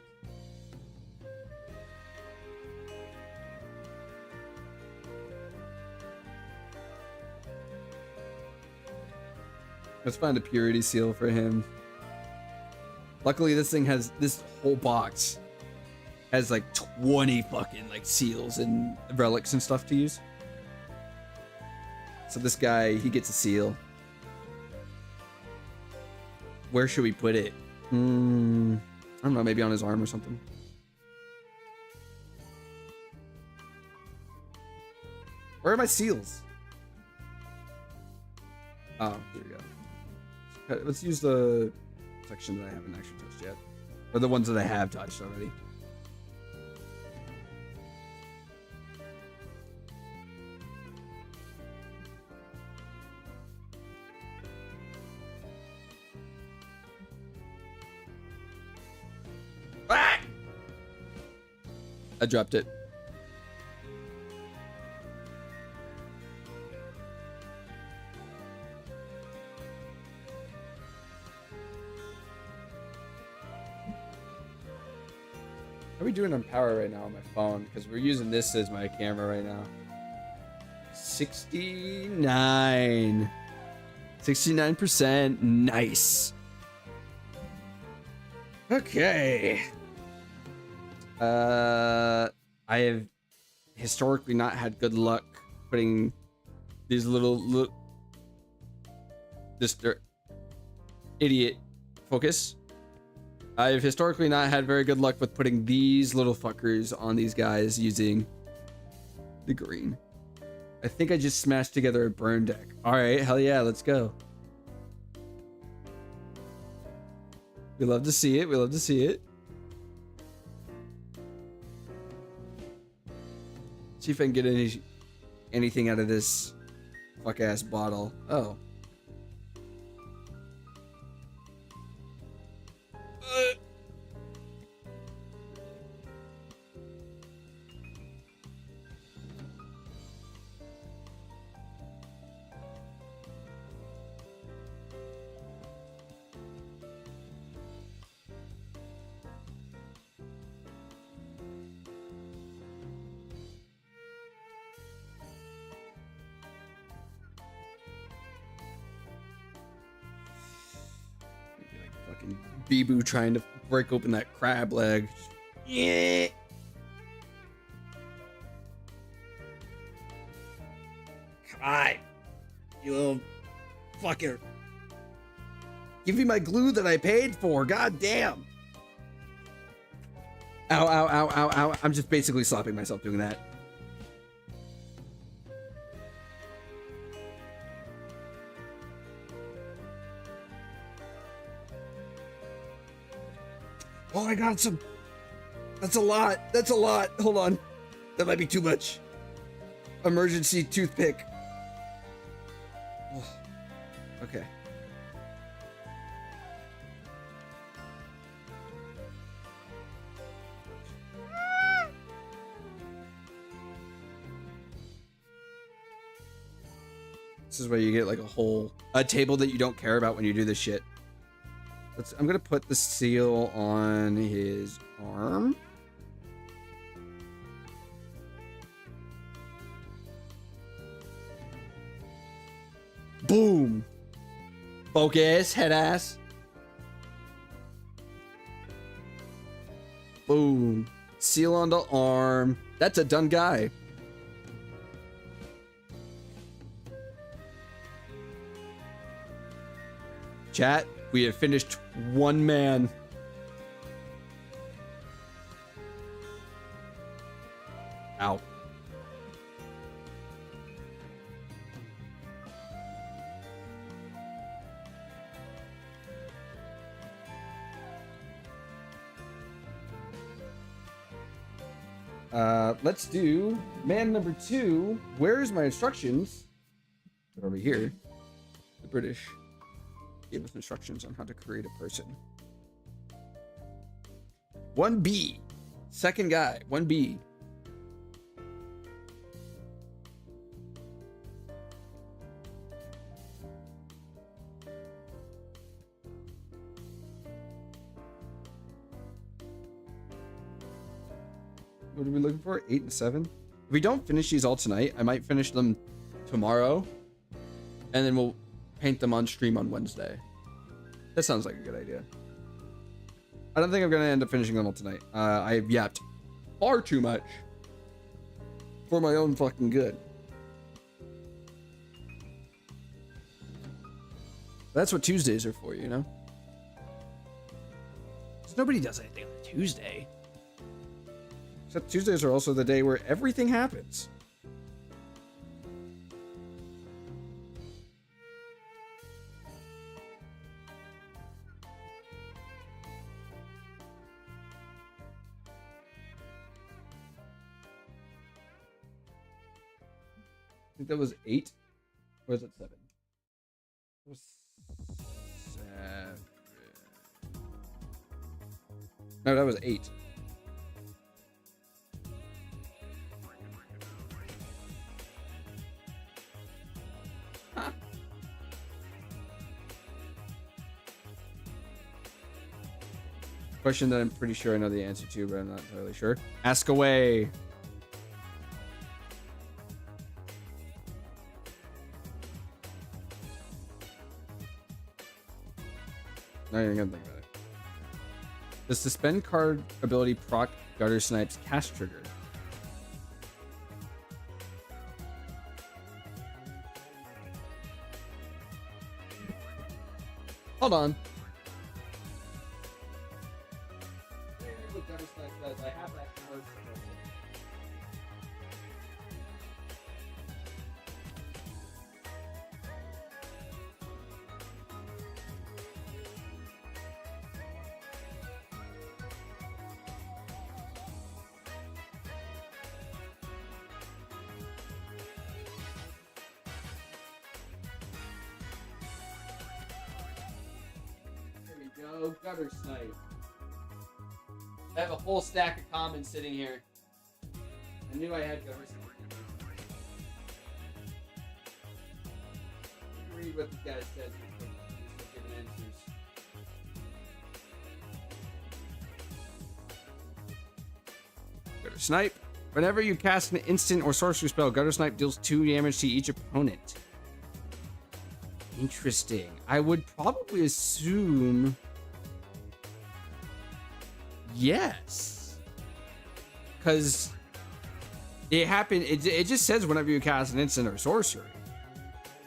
Let's find a purity seal for him. Luckily, this thing has, this whole box has like 20 fucking like seals and relics and stuff to use. So this guy, he gets a seal. Where should we put it? I don't know, maybe on his arm or something. Where are my seals? Oh, here we go. Let's use the section that I haven't actually touched yet. Or the ones that I have touched already. Ah! I dropped it. How are we doing on power right now on my phone? Because we're using this as my camera right now. 69. 69%. Nice. Okay. I have historically not had good luck putting these little this idiot focus. I've historically not had very good luck with putting these little fuckers on these guys using the green. I think I just smashed together a burn deck. All right, hell yeah, let's go. We love to see it. We love to see it. See if I can get anything out of this fuck ass bottle. Oh. Bee-boo trying to break open that crab leg. Yeah. Come on, you little fucker. Give me my glue that I paid for. God damn. Ow, ow, ow, ow, ow. I'm just basically slapping myself doing that. Oh, I got some. That's a lot. That's a lot. Hold on. That might be too much. Emergency toothpick. Oh, okay. This is where you get like a table that you don't care about when you do this shit. I'm gonna put the seal on his arm. Boom. Focus, head ass. Boom. Seal on the arm. That's a done guy. Chat, we have finished one man. Ow. Let's do man number 2. Where's my instructions? They're over here. The British gave us instructions on how to create a person. 1B. Second guy, 1B. What are we looking for? 8 and 7? If we don't finish these all tonight, I might finish them tomorrow. And then we'll paint them on stream on Wednesday. That sounds like a good idea. I don't think I'm going to end up finishing them all tonight. I have yapped far too much for my own fucking good. That's what Tuesdays are for, you know? Because nobody does anything on a Tuesday. Except Tuesdays are also the day where everything happens. I think that was 8. Or is it 7? It was 7. No, that was 8. Question that I'm pretty sure I know the answer to, but I'm not entirely sure. Ask away. Now you're gonna think about it. The suspend card ability proc Gutter Snipe's cast trigger. Hold on. I have that card. There we go, Gutter Snipe. I have a whole stack of commons sitting here. I knew I had Gutter Snipe. Read what the guy said before giving answers. Gutter Snipe. Whenever you cast an instant or sorcery spell, Gutter Snipe deals 2 damage to each opponent. Interesting. I would probably assume... yes. Because it happened... It just says whenever you cast an instant or sorcery.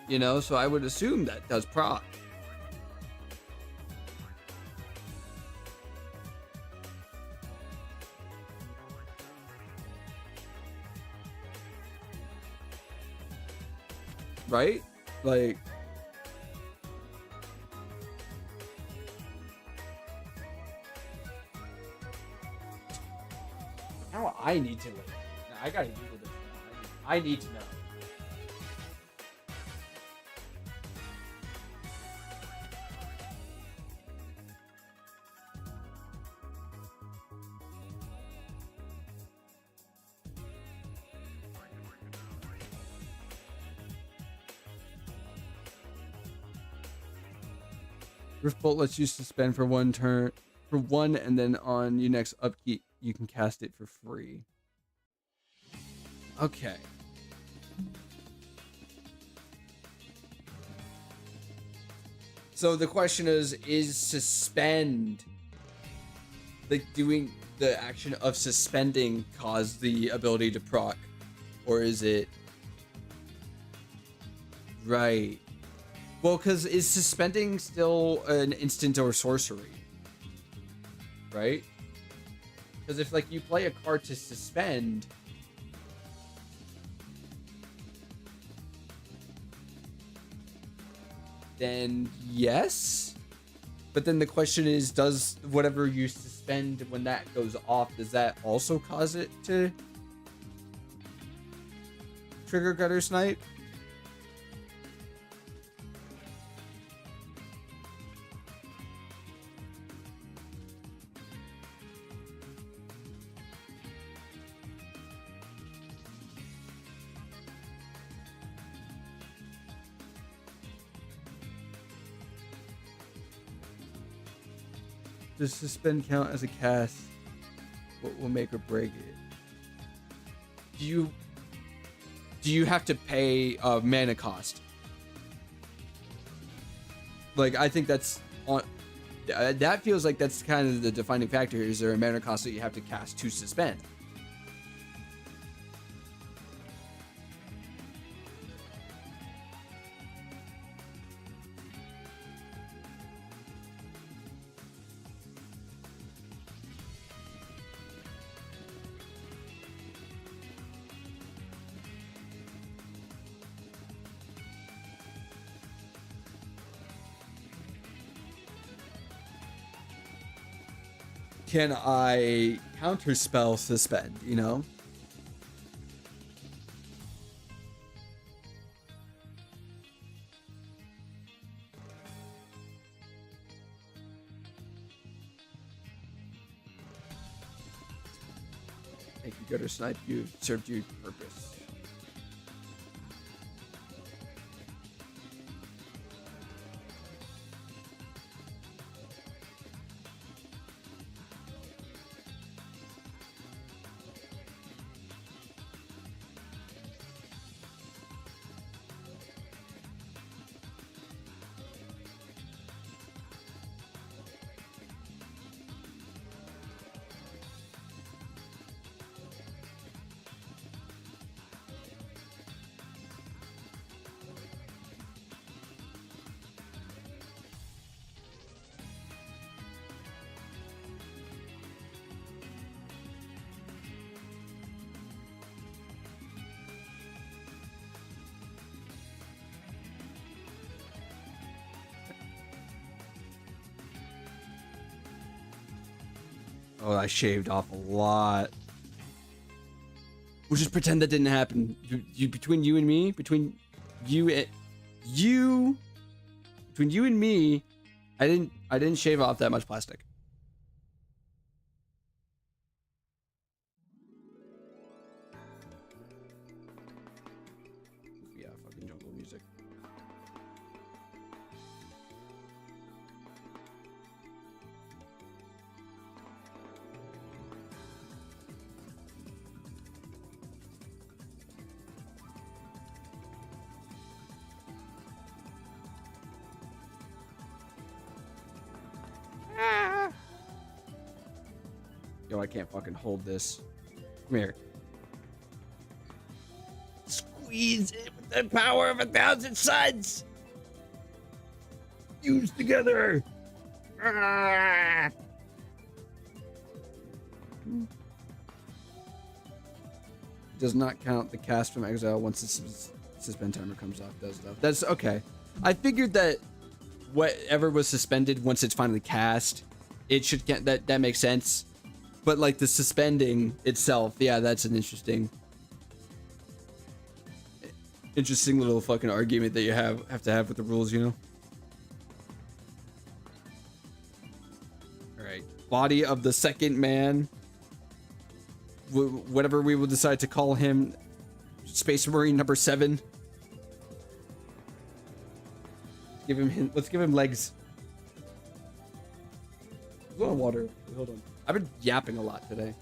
You know, so I would assume that does proc. Right? Like... now I need to... I gotta Google this now. I need to know. Riftbolt lets you suspend for 1 turn, and then on your next upkeep, you can cast it for free. Okay. So the question is suspend, like doing the action of suspending, cause the ability to proc, or is it right? Well, because is suspending still an instant or sorcery? Right? Because if like you play a card to suspend, then yes. But then the question is, does whatever you suspend when that goes off, does that also cause it to trigger Gutter Snipe? Does suspend count as a cast? What will make or break it? Do you have to pay a mana cost? Like, I think that's on. That feels like that's kind of the defining factor. Is there a mana cost that you have to cast to suspend? Can I counterspell suspend, you know? Thank you, Gutter Snipe. You served your purpose. Oh, I shaved off a lot. We'll just pretend that didn't happen. Between you and me, between you and me, I didn't shave off that much plastic. Yeah, fucking jungle music. Yo, I can't fucking hold this. Come here. Squeeze it with the power of 1,000 suns. Fuse together. Does not count the cast from exile once the suspend timer comes off. Does though. That's okay. I figured that whatever was suspended once it's finally cast, it should get that makes sense. But like the suspending itself, yeah, that's an interesting little fucking argument that you have to have with the rules, you know? All right, body of the second man, whatever we will decide to call him, Space Marine number 7. Let's give him legs. Go on water. Hold on. I've been yapping a lot today.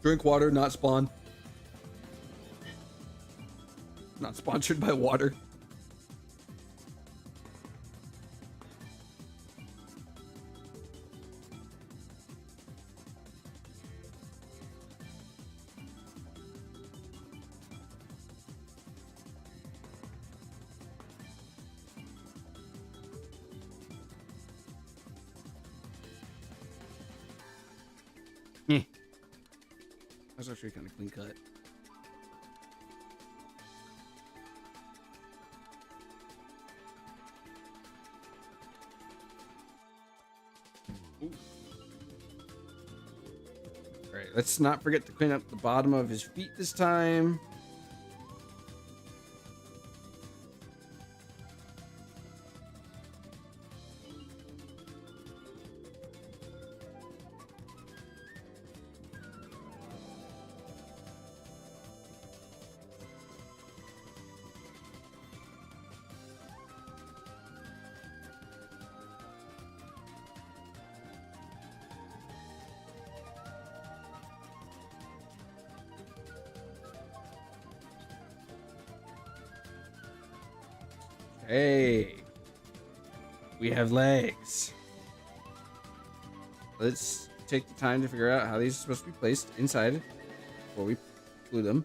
Drink water, not spawn. Not sponsored by water. That's actually kind of clean cut. Ooh. All right, let's not forget to clean up the bottom of his feet this time. Hey, we have legs. Let's take the time to figure out how these are supposed to be placed inside before we glue them.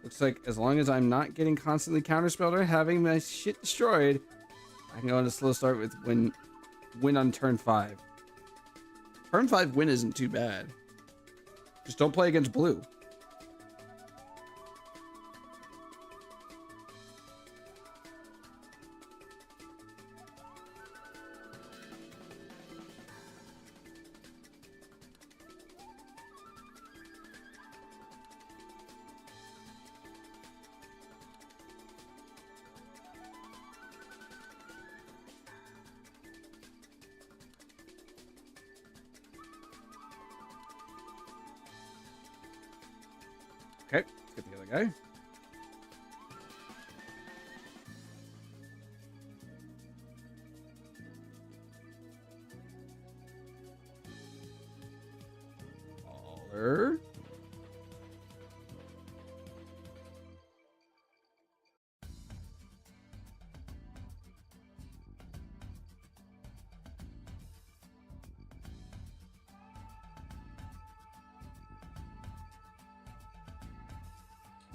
Looks like as long as I'm not getting constantly counterspelled or having my shit destroyed, I can go on a slow start with win on turn 5. Turn 5 win isn't too bad. Just don't play against blue. Okay, let's get the other guy. Baller.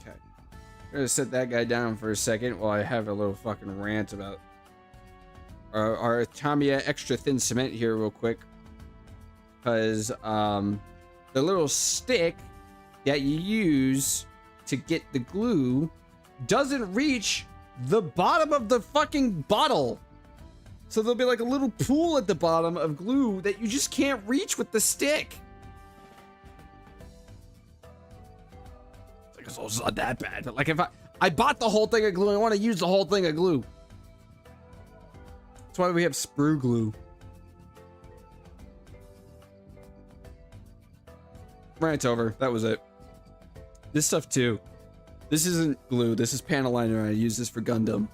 Okay. I'm gonna set that guy down for a second while I have a little fucking rant about our Tamiya extra thin cement here real quick. Because the little stick that you use to get the glue doesn't reach the bottom of the fucking bottle. So there'll be like a little pool at the bottom of glue that you just can't reach with the stick. It's also not that bad, but like if I bought the whole thing of glue, I want to use the whole thing of glue. That's why we have sprue glue. Rant over. That was it. This stuff too. This isn't glue. This is panel liner. I use this for Gundam.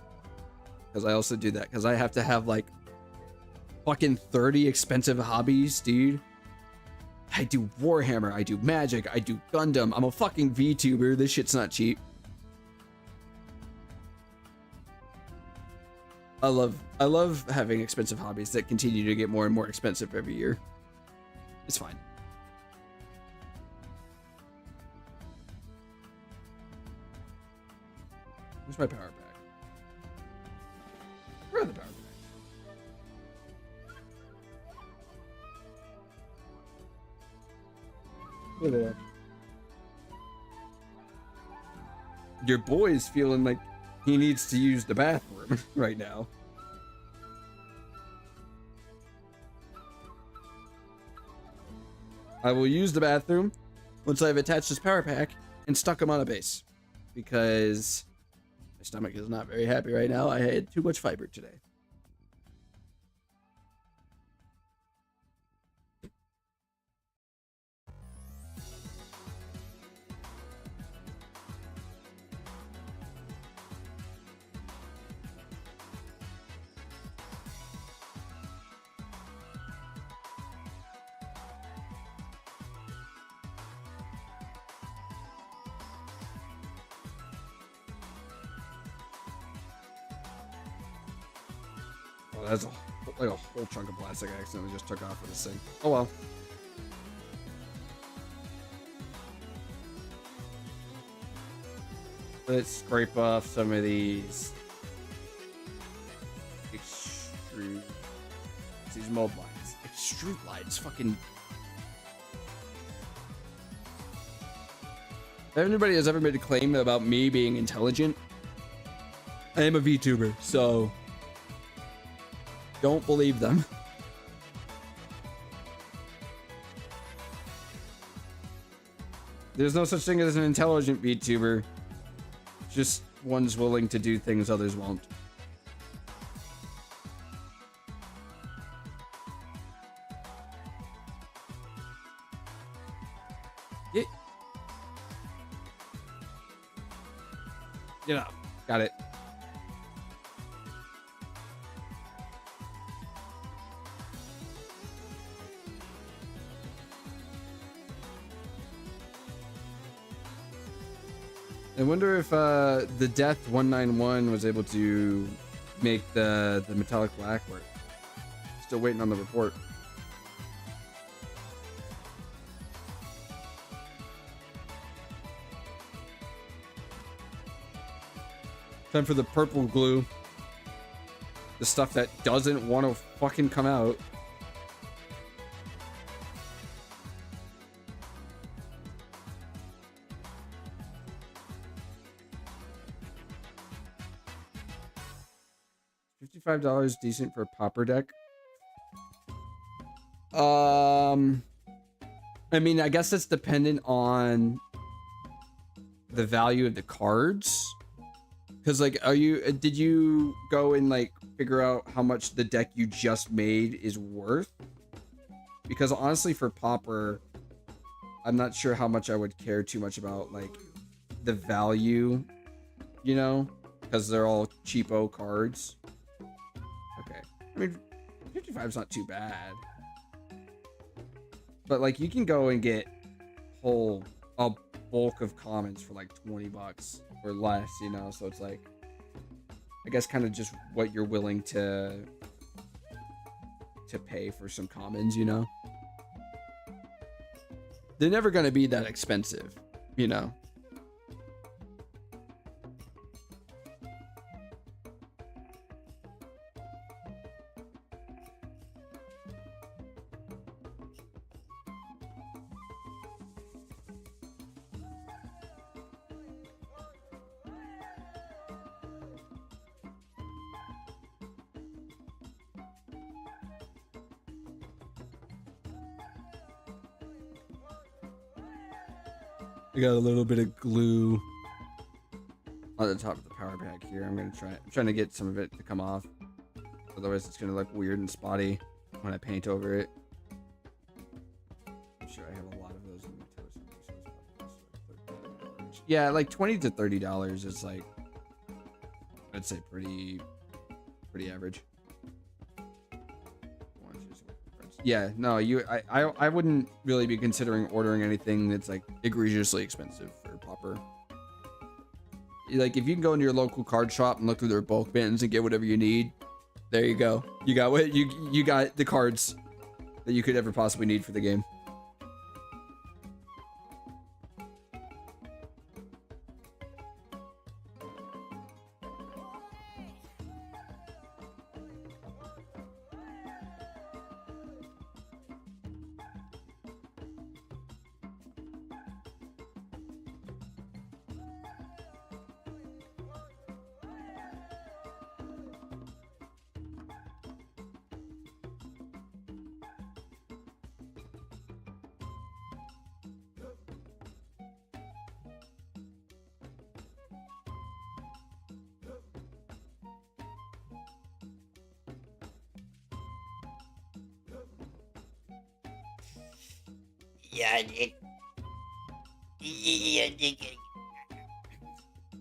Because I also do that. Because I have to have like fucking 30 expensive hobbies, dude. I do Warhammer. I do Magic. I do Gundam. I'm a fucking VTuber. This shit's not cheap. I love having expensive hobbies that continue to get more and more expensive every year. It's fine. Where's my power pack? Where are the power packs? Where they are. Your boy's feeling like he needs to use the bathroom right now. I will use the bathroom once I've attached this power pack and stuck him on a base. Because my stomach is not very happy right now. I had too much fiber today. Oh, that's like a whole chunk of plastic I accidentally just took off of this thing. Oh well. Let's scrape off some of these extrude. These mold lines. Extrude lines. Fucking. If anybody has ever made a claim about me being intelligent, I am a VTuber, so don't believe them. There's no such thing as an intelligent VTuber. Just one's willing to do things others won't. Yeah. You know, got it. I wonder if the Death 191 was able to make the metallic black work. Still waiting on the report. Time for the purple glue. The stuff that doesn't want to fucking come out. $55 decent for a popper deck. I mean, I guess that's dependent on the value of the cards. Because, like, did you go and, like, figure out how much the deck you just made is worth? Because, honestly, for popper, I'm not sure how much I would care too much about, like, the value, you know? Because they're all cheapo cards. Okay. I mean, 55 is not too bad. But, like, you can go and get a bulk of commons for, like, 20 bucks or less, you know? So it's, like, I guess kind of just what you're willing to pay for some commons, you know? They're never going to be that expensive, you know? I got a little bit of glue on the top of the power pack here. I'm trying to get some of it to come off. Otherwise it's gonna look weird and spotty when I paint over it. I'm sure I have a lot of those in the toast. Yeah, like $20 to $30 is, like, I'd say pretty average. Yeah, no, I wouldn't really be considering ordering anything that's, like, egregiously expensive for popper. Like, if you can go into your local card shop and look through their bulk bins and get whatever you need, there you go. You got what you got the cards that you could ever possibly need for the game.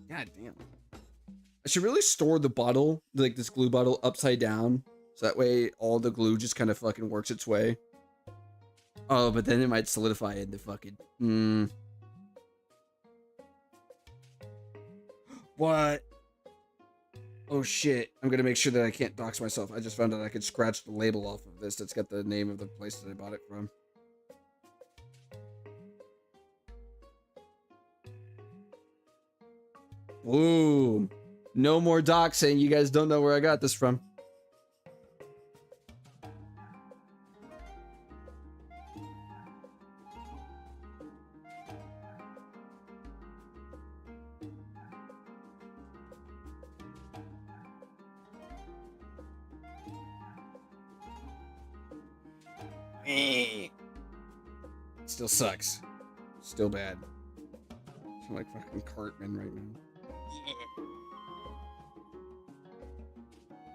God damn. I should really store the bottle, like this glue bottle, upside down. So that way all the glue just kind of fucking works its way. Oh, but then it might solidify in the fucking... What? Oh shit. I'm gonna make sure that I can't dox myself. I just found out I could scratch the label off of this that's got the name of the place that I bought it from. Boom. No more doxing. You guys don't know where I got this from. Still sucks. Still bad. I'm like fucking Cartman right now.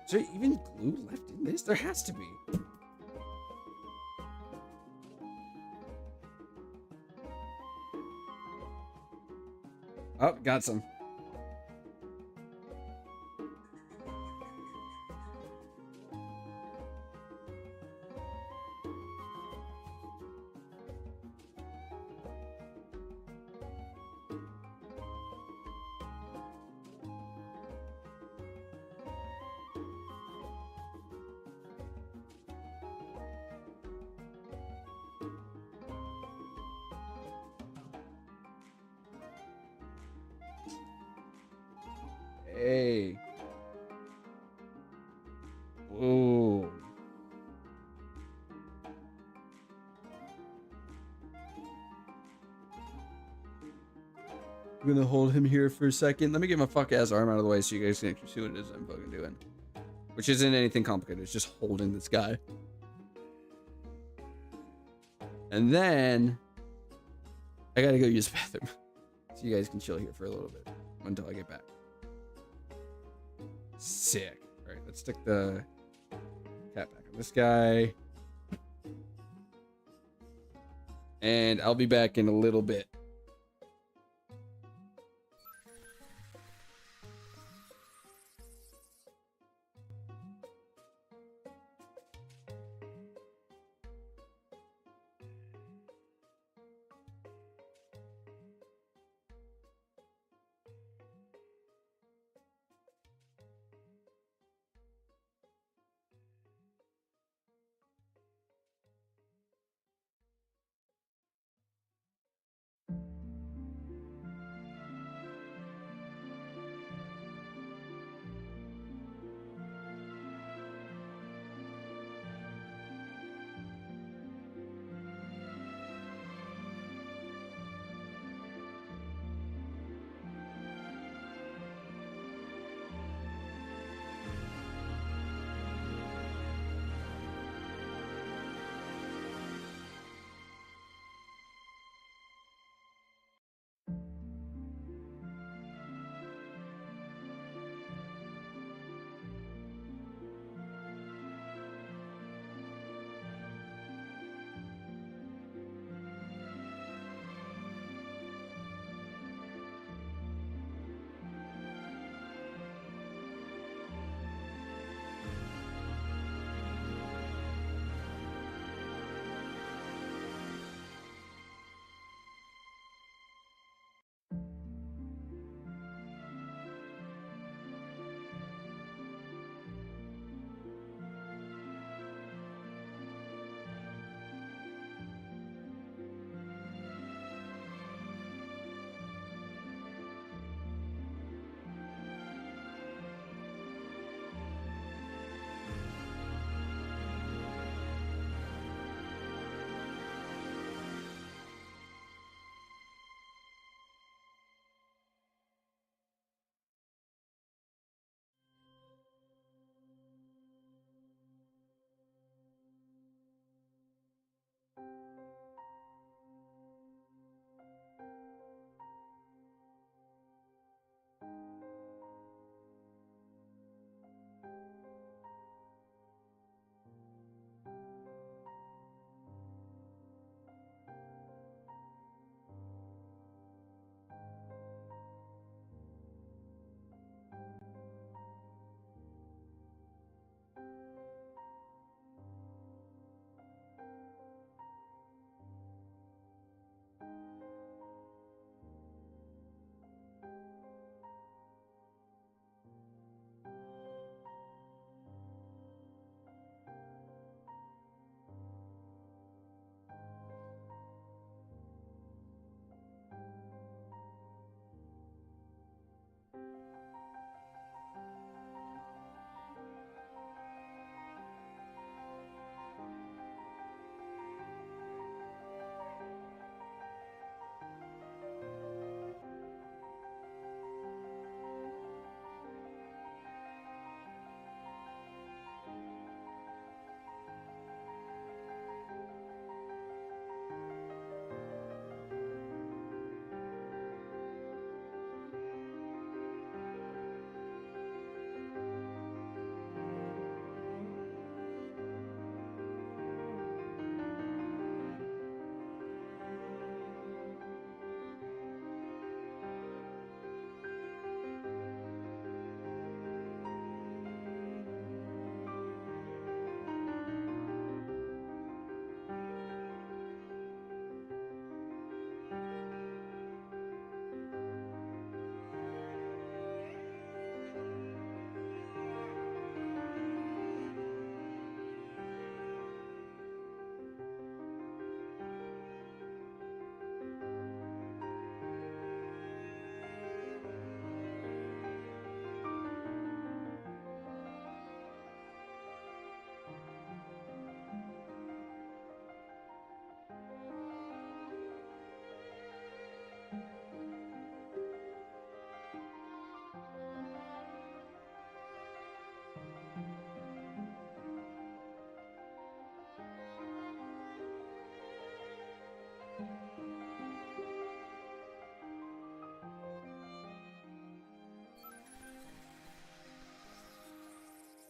Is there even glue left in this? There has to be. Oh, got some. Hey. Ooh. I'm gonna hold him here for a second. Let me get my fuck ass arm out of the way so you guys can actually see what it is I'm fucking doing. Which isn't anything complicated. It's just holding this guy. And then I gotta go use the bathroom. So you guys can chill here for a little bit until I get back. Sick. All right, let's stick the cat back on this guy. And I'll be back in a little bit.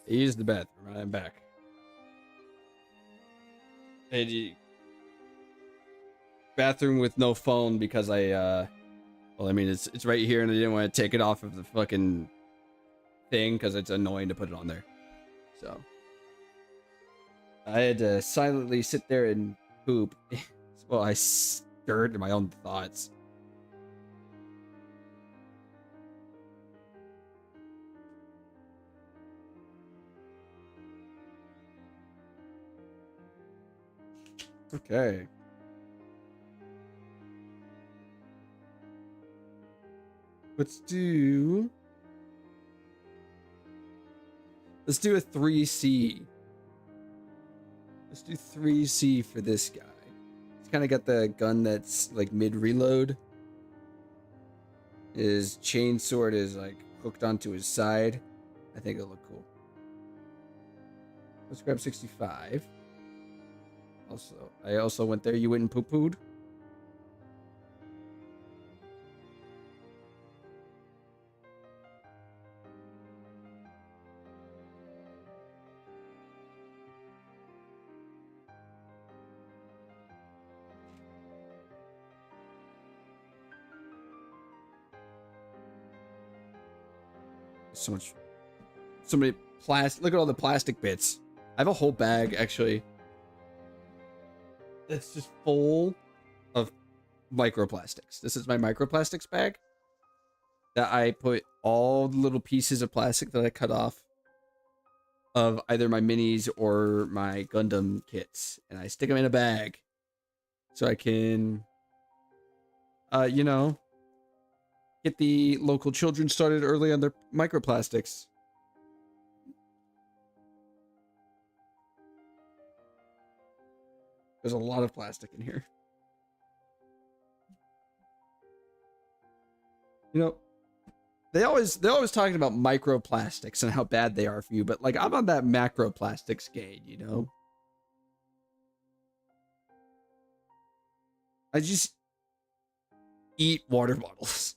I used the bathroom. I'm back. Bathroom with no phone because well, I mean, it's right here, and I didn't want to take it off of the fucking thing because it's annoying to put it on there. So I had to silently sit there and poop. Well, I stirred my own thoughts. Okay. Let's do a 3C. Let's do 3C for this guy. He's kind of got the gun that's like mid reload. His chain sword is like hooked onto his side. I think it'll look cool. Let's grab 65. I also went there. You went and poo-pooed. So many plastic. Look at all the plastic bits. I have a whole bag actually. That's just full of microplastics. This is my microplastics bag that I put all the little pieces of plastic that I cut off of either my minis or my Gundam kits, and I stick them in a bag so I can, you know, get the local children started early on their microplastics. There's a lot of plastic in here. You know, they're always talking about microplastics and how bad they are for you, but like I'm on that macroplastics game, you know? I just eat water bottles.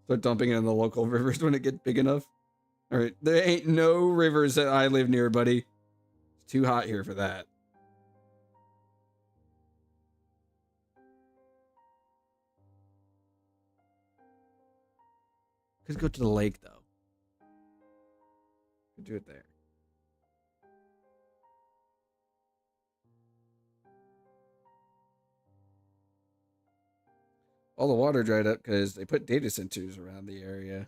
Start dumping it in the local rivers when it gets big enough. All right, there ain't no rivers that I live near, buddy. It's too hot here for that. Could go to the lake though. Could do it there. All the water dried up because they put data centers around the area.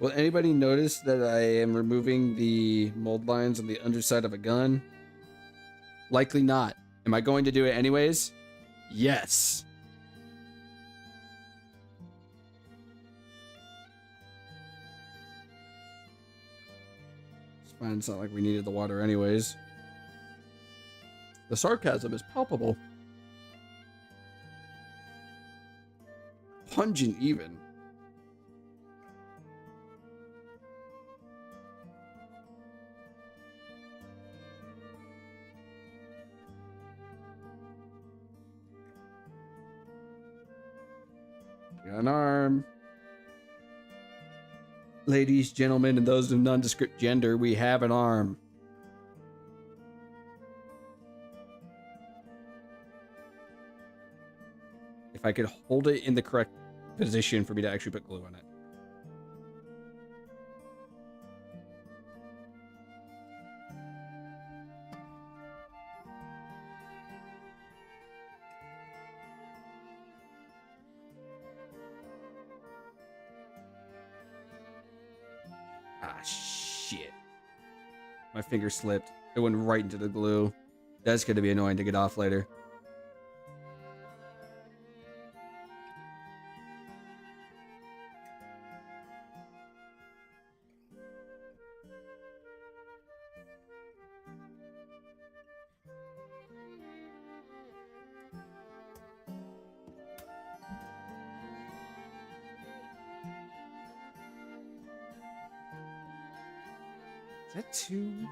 Will anybody notice that I am removing the mold lines on the underside of a gun? Likely not. Am I going to do it anyways? Yes. It's fine. It's not like we needed the water anyways. The sarcasm is palpable. Pungent even. Got an arm. Ladies, gentlemen, and those of nondescript gender, we have an arm. If I could hold it in the correct position for me to actually put glue on it. Ah, shit. My finger slipped. It went right into the glue. That's going to be annoying to get off later. Is that too...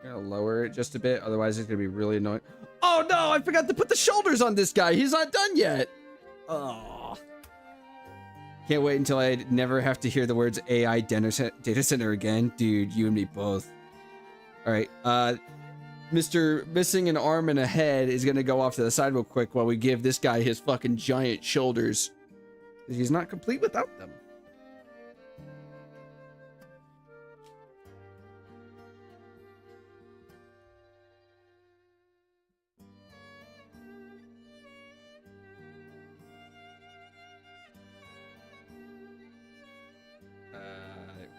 I'm gonna lower it just a bit, otherwise it's gonna be really annoying. Oh no, I forgot to put the shoulders on this guy. He's not done yet. Oh. Can't wait until I never have to hear the words AI data center again. Dude, you and me both. All right, Mr. Missing an arm and a head is gonna go off to the side real quick while we give this guy his fucking giant shoulders. He's not complete without them.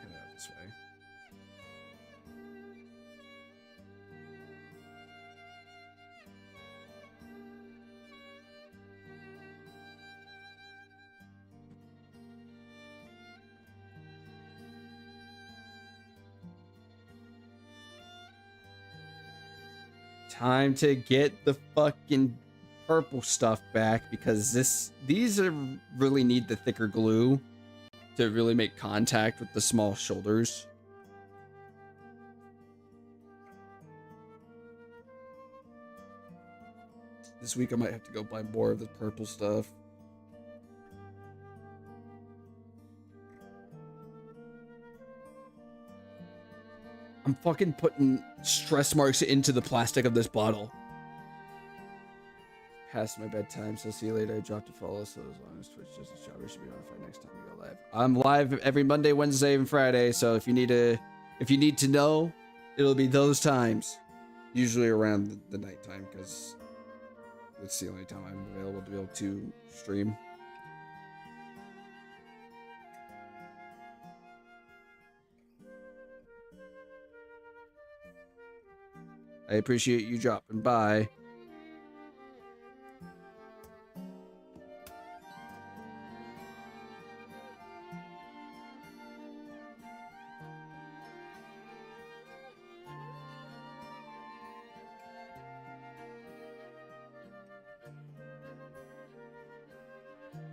Cut it out this way. Time to get the fucking purple stuff back, because these really need the thicker glue to really make contact with the small shoulders. This week I might have to go buy more of the purple stuff. I'm fucking putting stress marks into the plastic of this bottle. Past my bedtime, so see you later. I dropped a follow, so as long as Twitch doesn't show, we should be notified next time we go live. I'm live every Monday, Wednesday, and Friday, so if you need to know, it'll be those times. Usually around the nighttime, because it's the only time I'm available to be able to stream. I appreciate you dropping by.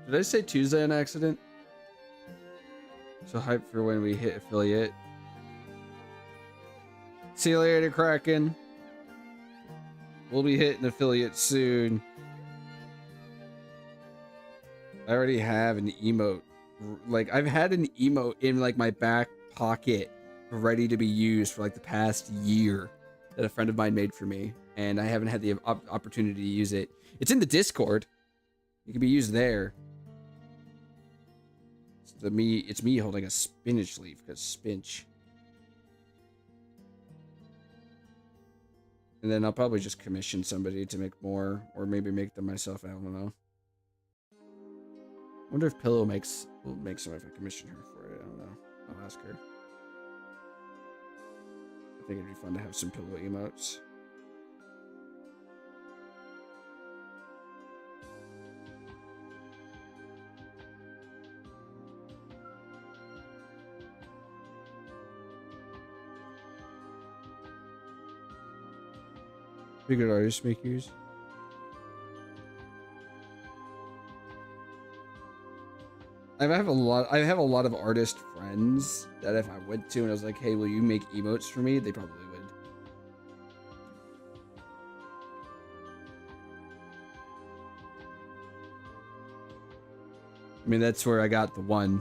Did I say Tuesday on accident? So hype for when we hit affiliate. See you later, Kraken. We'll be hitting affiliate soon. I already have an emote. Like, I've had an emote in like my back pocket ready to be used for like the past year that a friend of mine made for me, and I haven't had the opportunity to use it. It's in the Discord. It can be used there. It's me holding a spinach leaf, because spinach. And then I'll probably just commission somebody to make more, or maybe make them myself. I don't know. I wonder if Pillow will make some if I commission her for it. I don't know. I'll ask her. I think it'd be fun to have some Pillow emotes. Pretty good artist makers. I have a lot of artist friends that if I went to and I was like, hey, will you make emotes for me? They probably would. I mean, that's where I got the one.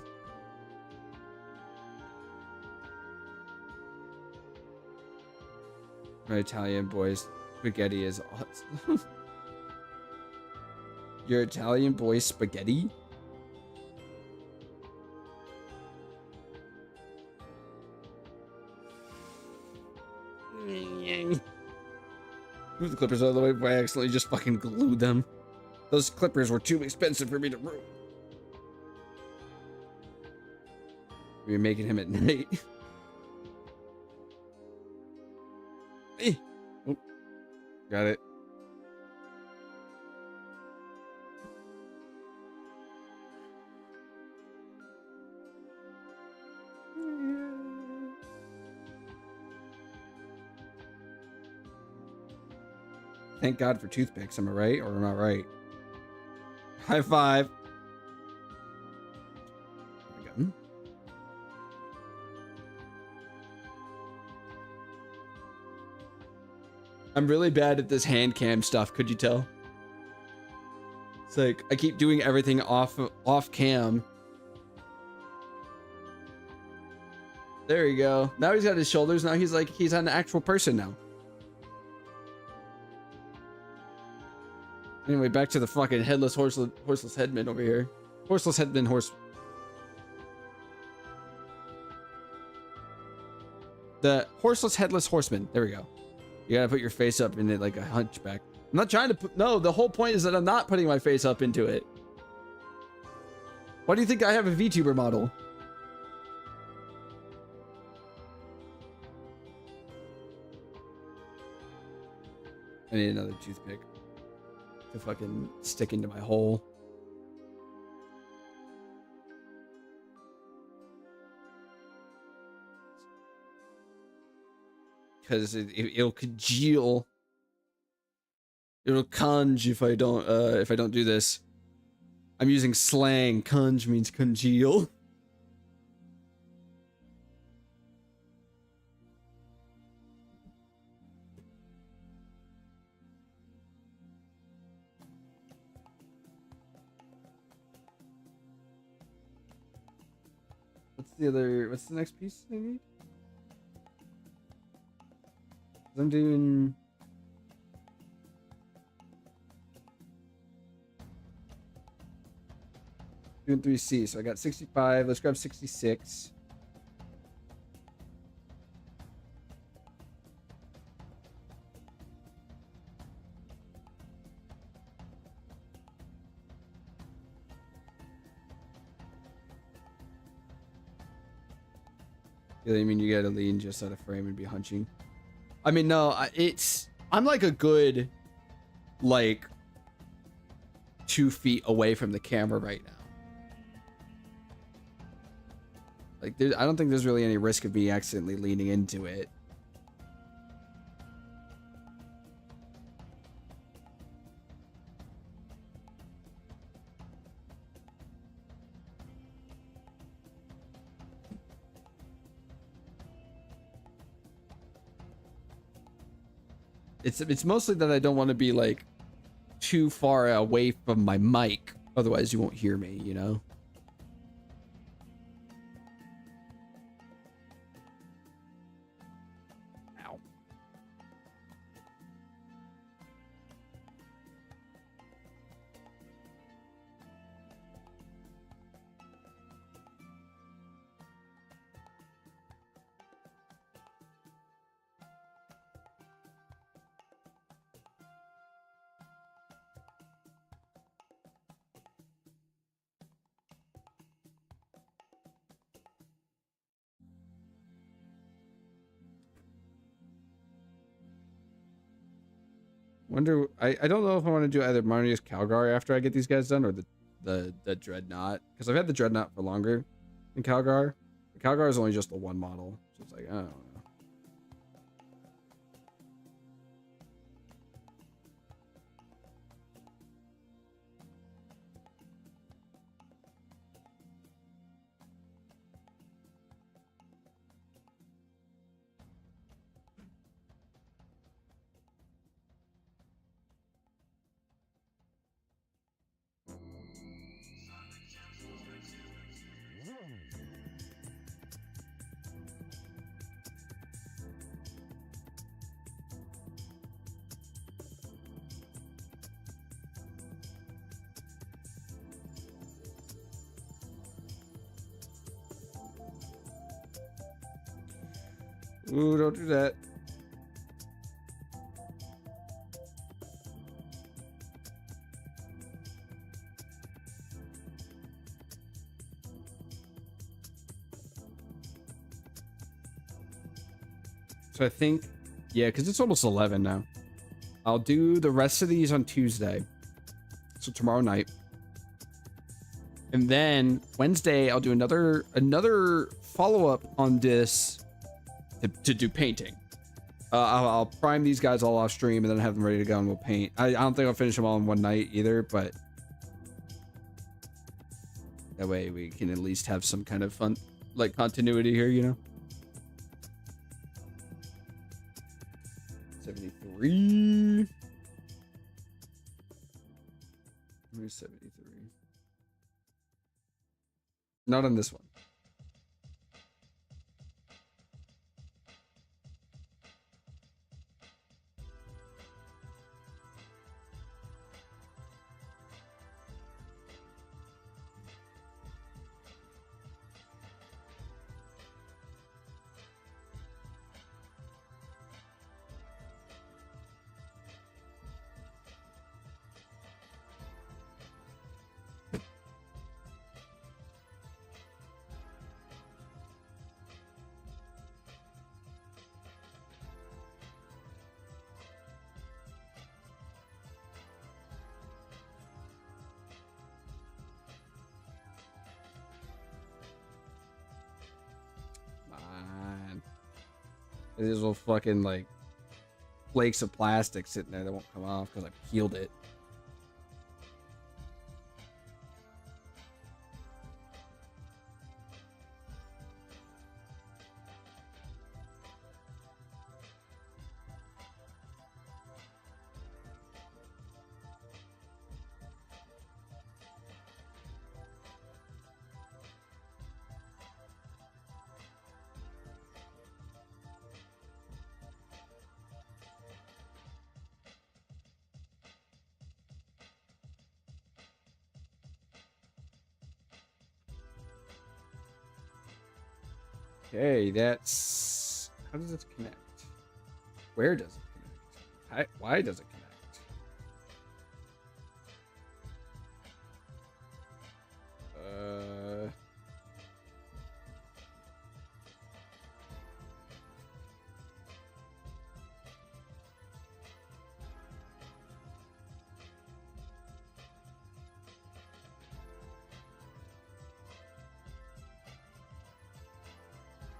My Italian boys. Spaghetti is awesome. Your Italian boy spaghetti? Move the clippers out of the way before I accidentally just fucking glued them. Those clippers were too expensive for me to ruin. We're making him at night. Hey. Oh, got it. Thank God for toothpicks. Am I right or am I right? High five. There we go. I'm really bad at this hand cam stuff. Could you tell? It's like I keep doing everything off cam. There you go. Now he's got his shoulders. Now he's like he's an actual person now. Anyway, back to the fucking headless horseless headman over here. Horseless headman horse. The horseless headless horseman. There we go. You gotta put your face up in it like a hunchback. I'm not trying to put, no, the whole point is that I'm not putting my face up into it. Why do you think I have a VTuber model? I need another toothpick to fucking stick into my hole. Because it'll congeal. It'll conge if I don't do this. I'm using slang. Conge means congeal. What's the next piece I need? I'm doing 3C, so I got 65. Let's grab 66. Yeah, I mean, you gotta lean just out of frame and be hunching. I mean, no, I'm like a good, like, 2 feet away from the camera right now. Like, I don't think there's really any risk of me accidentally leaning into it. It's mostly that I don't want to be like too far away from my mic, otherwise you won't hear me, you know? Ow. Wonder, I don't know if I want to do either Marnius Calgar after I get these guys done, or the Dreadnought, because I've had the Dreadnought for longer than Calgar. The Calgar is only just the one model, so it's like, I don't know. Ooh, don't do that. So I think, yeah, because it's almost 11 now. I'll do the rest of these on Tuesday. So tomorrow night. And then Wednesday, I'll do another follow-up on this to do painting. I'll prime these guys all off stream and then have them ready to go and we'll paint. I don't think I'll finish them all in one night either, but that way we can at least have some kind of fun, like, continuity here, you know? 73. Where's 73? Not on this one. These little fucking, like, flakes of plastic sitting there that won't come off because I peeled it. Okay, that's... How does this connect? Where does it connect? Why does it connect?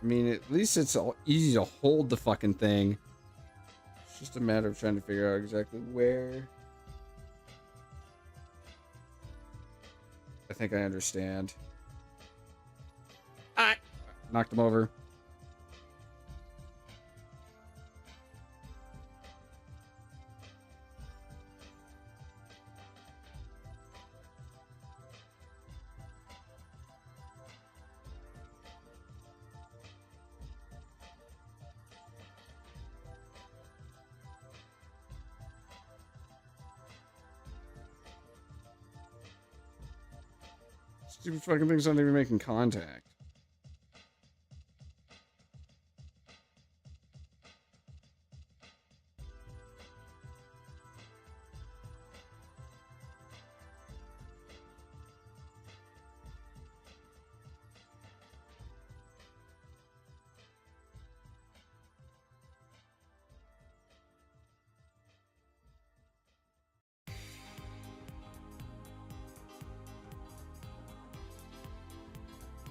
I mean, at least it's all easy to hold the fucking thing. It's just a matter of trying to figure out exactly where. I think I understand. I knocked him over. Stupid fucking thing's not even making contact.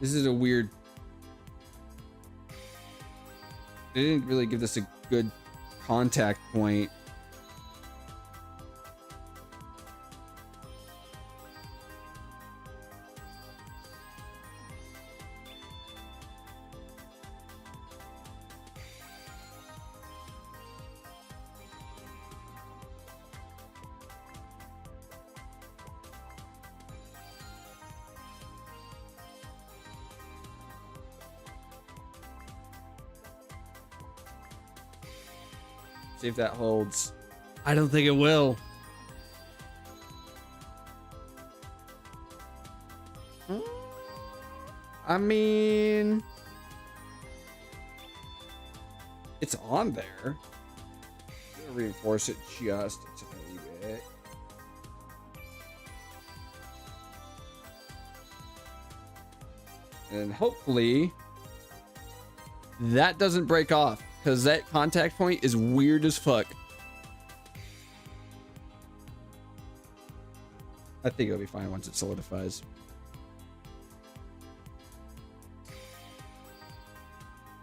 This is a weird... They didn't really give this a good contact point. See if that holds. I don't think it will. I mean, it's on there. I'm gonna reinforce it just a tiny bit. And hopefully that doesn't break off. because that contact point is weird as fuck. I think it'll be fine once it solidifies.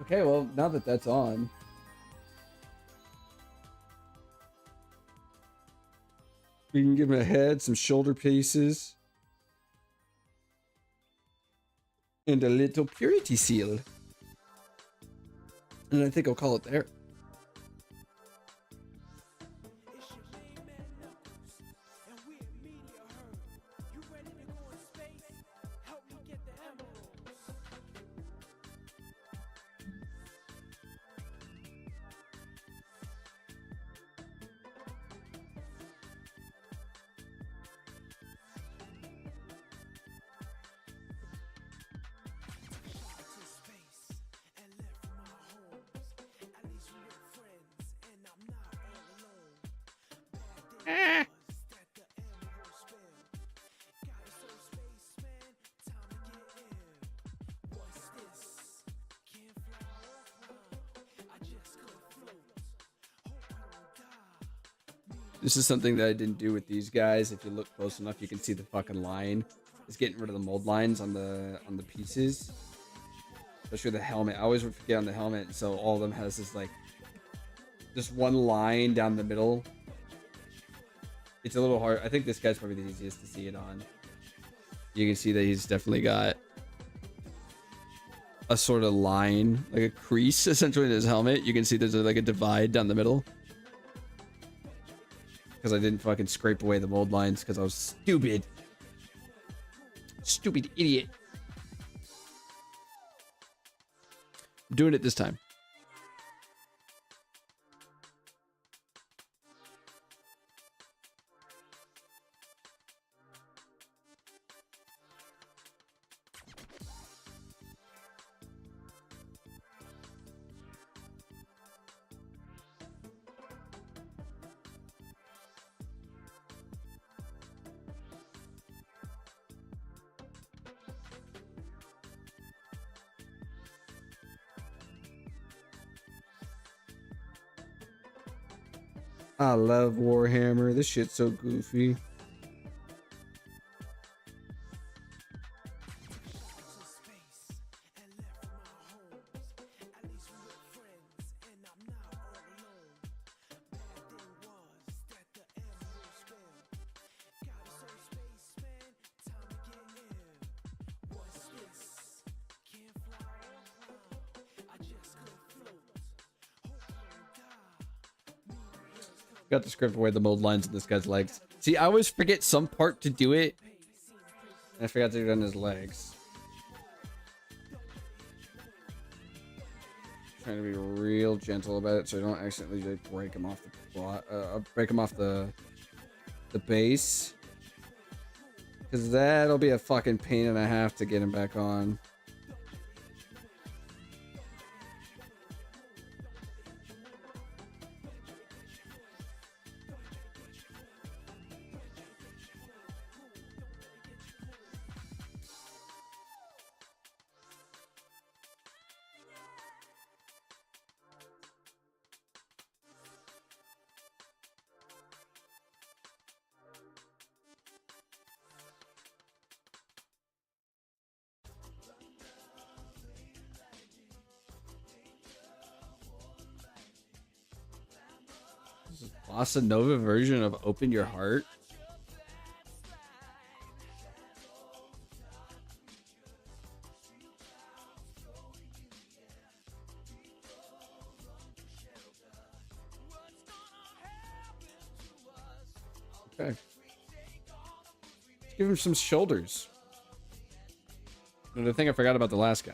Okay, well, now that that's on, we can give him a head, some shoulder pieces, and a little purity seal. And I think I'll call it there. This is something that I didn't do with these guys. If you look close enough, you can see the fucking line. It's getting rid of the mold lines on the pieces. Especially the helmet. I always forget on the helmet, so all of them has this like just one line down the middle. It's a little hard. I think this guy's probably the easiest to see it on. You can see that he's definitely got a sort of line, like a crease essentially in his helmet. You can see there's like a divide down the middle. Because I didn't fucking scrape away the mold lines because I was stupid. Stupid idiot. I'm doing it this time. I love Warhammer. This shit's so goofy. Got to scrape away the mold lines in this guy's legs. See, I always forget some part to do it. And I forgot to do it on his legs. Trying to be real gentle about it so I don't accidentally like, break him off the base. Because that'll be a fucking pain and a half to get him back on. Bossa Nova version of Open Your Heart. Okay. Let's give him some shoulders. And I think I forgot about the last guy.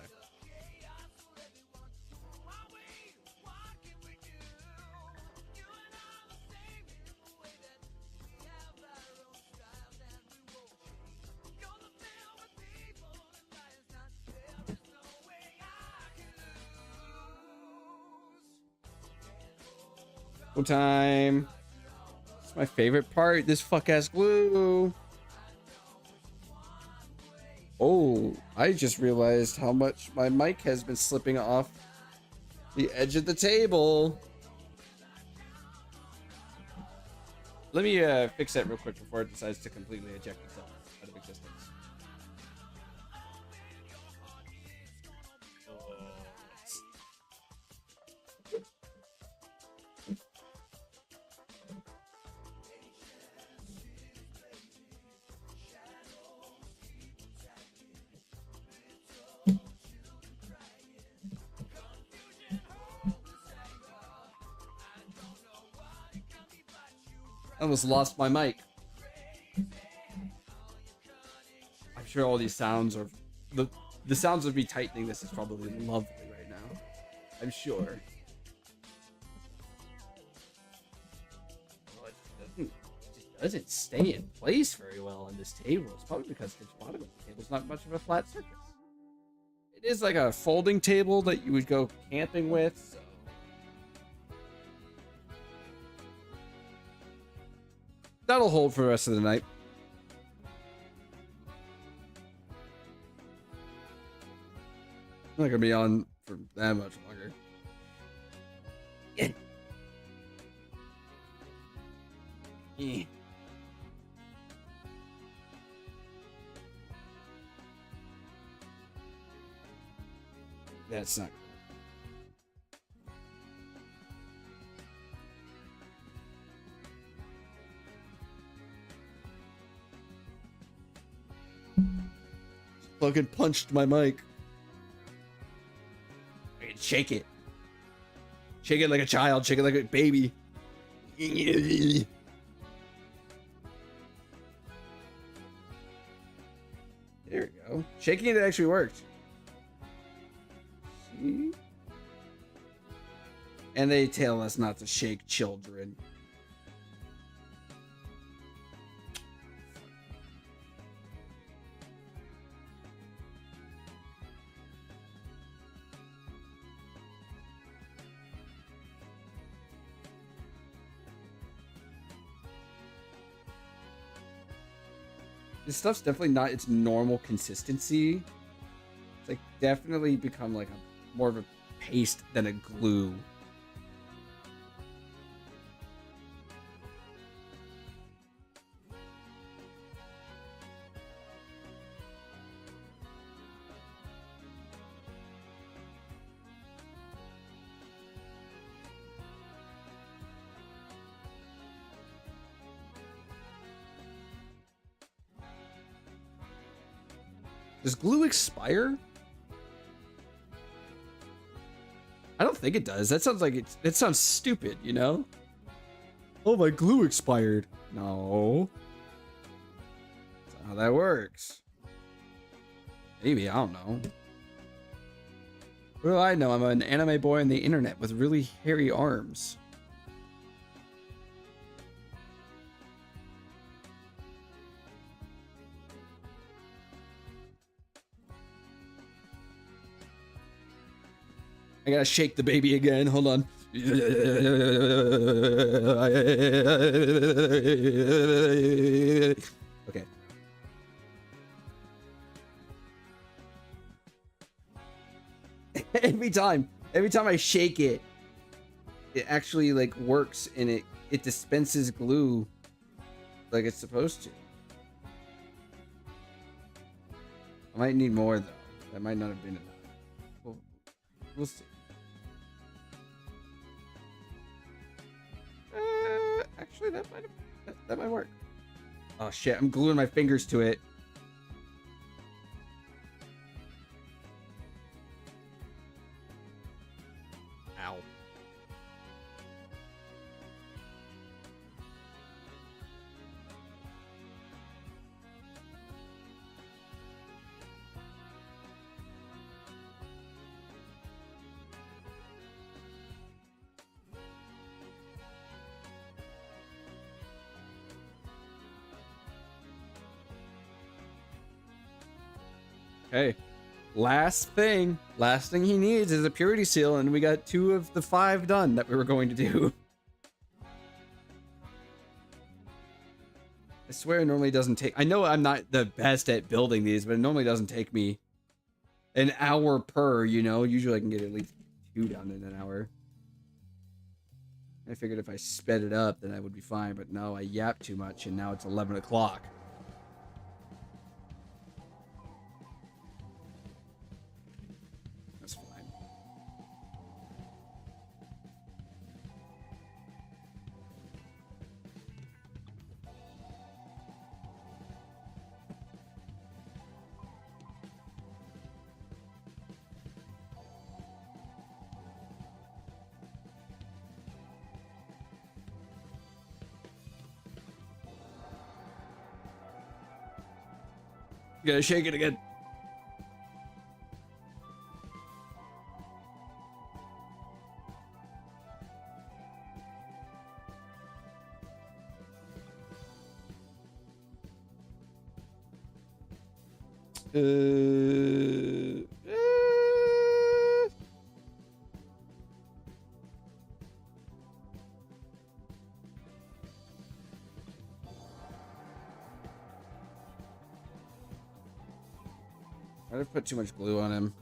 Time. It's my favorite part. This fuck ass glue. Oh, I just realized how much my mic has been slipping off. The edge of the table. Let me fix that real quick before it decides to completely eject itself out of existence. I almost lost my mic. I'm sure all these sounds are the sounds of me tightening this is probably lovely right now. I'm sure. Well, it just doesn't stay in place very well on this table. It's probably because the bottom of the table's not much of a flat surface. It is like a folding table that you would go camping with. So. That'll hold for the rest of the night. I'm not gonna be on for that much longer. Yeah. Yeah. That's not cool. Fucking punched my mic. Shake it. Shake it like a child. Shake it like a baby. There we go. Shaking it actually worked. See? And they tell us not to shake children. This stuff's definitely not its normal consistency. It's like definitely become like a more of a paste than a glue. Does glue expire? I don't think it does. That sounds like it sounds stupid, you know? Oh, my glue expired. No. That's not how that works. Maybe, I don't know. What do I know? I'm an anime boy on the internet with really hairy arms. I gotta shake the baby again. Hold on. Okay. Every time I shake it, it actually like works and it dispenses glue like it's supposed to. I might need more though. That might not have been enough. We'll see. Actually, that might work. Oh shit! I'm gluing my fingers to it. Ow. Okay, last thing he needs is a purity seal, and we got 2 of the 5 done that we were going to do. I swear it normally doesn't take, I know I'm not the best at building these, but it normally doesn't take me an hour per, you know, usually I can get at least 2 done in an hour. I figured if I sped it up, then I would be fine. But no, I yapped too much, and now it's 11 o'clock. That's fine. You gotta shake it again. I've put too much glue on him.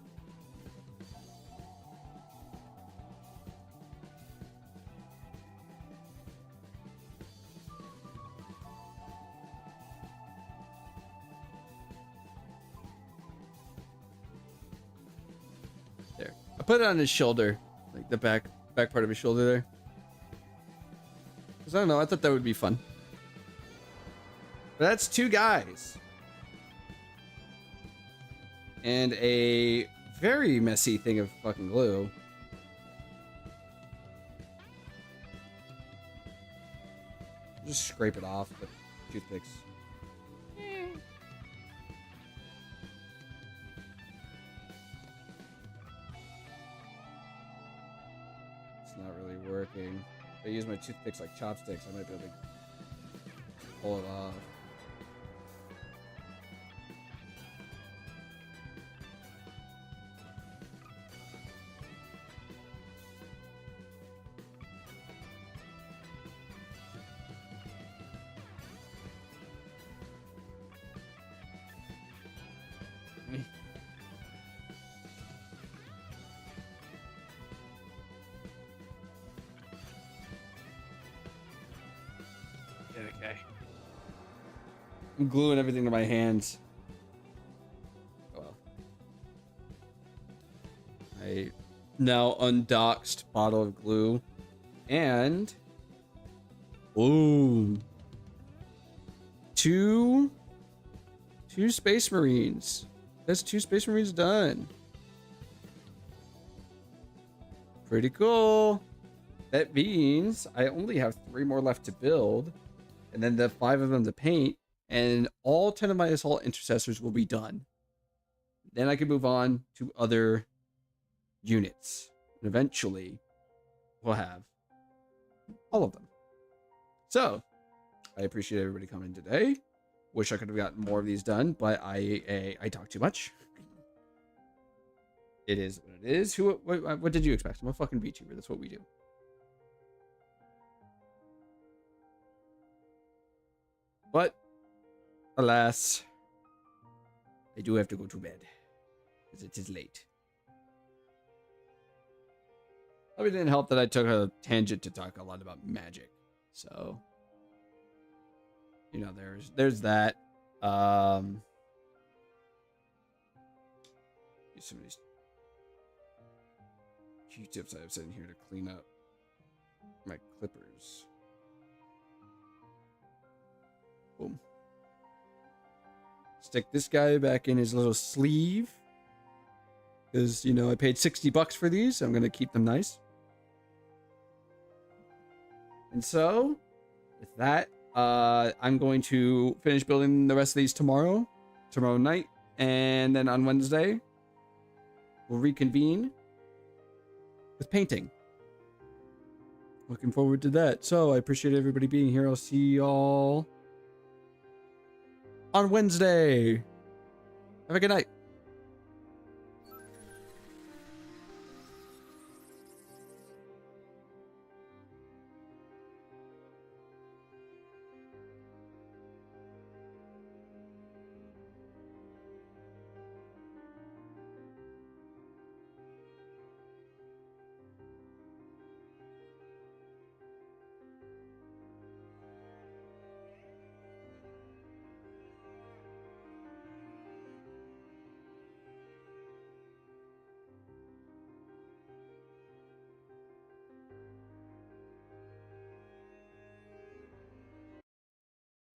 There. I put it on his shoulder, like the back part of his shoulder there. Cause I don't know, I thought that would be fun. But that's 2 guys. And a very messy thing of fucking glue. Just scrape it off with toothpicks. It's not really working. If I use my toothpicks like chopsticks, I might be able to pull it off. Okay. I'm gluing everything to my hands. Well, I now undoxed bottle of glue and boom, two Space Marines. That's 2 Space Marines done. Pretty cool. That means I only have 3 more left to build, and then the 5 of them to paint, and all 10 of my assault intercessors will be done. Then I can move on to other units, and eventually we'll have all of them. So I appreciate everybody coming today. Wish I could have gotten more of these done, but I talk too much. It is what it is. What did you expect? I'm a fucking VTuber. That's what we do. But alas, I do have to go to bed because it is late. Probably didn't help that I took a tangent to talk a lot about magic. So, you know, there's that. Use some of these Q-tips I have sitting here to clean up my clippers. Boom. Stick this guy back in his little sleeve. Because, you know, I paid $60 for these. So I'm going to keep them nice. And so, with that, I'm going to finish building the rest of these tomorrow night. And then on Wednesday, we'll reconvene with painting. Looking forward to that. So I appreciate everybody being here. I'll see y'all on Wednesday. Have a good night.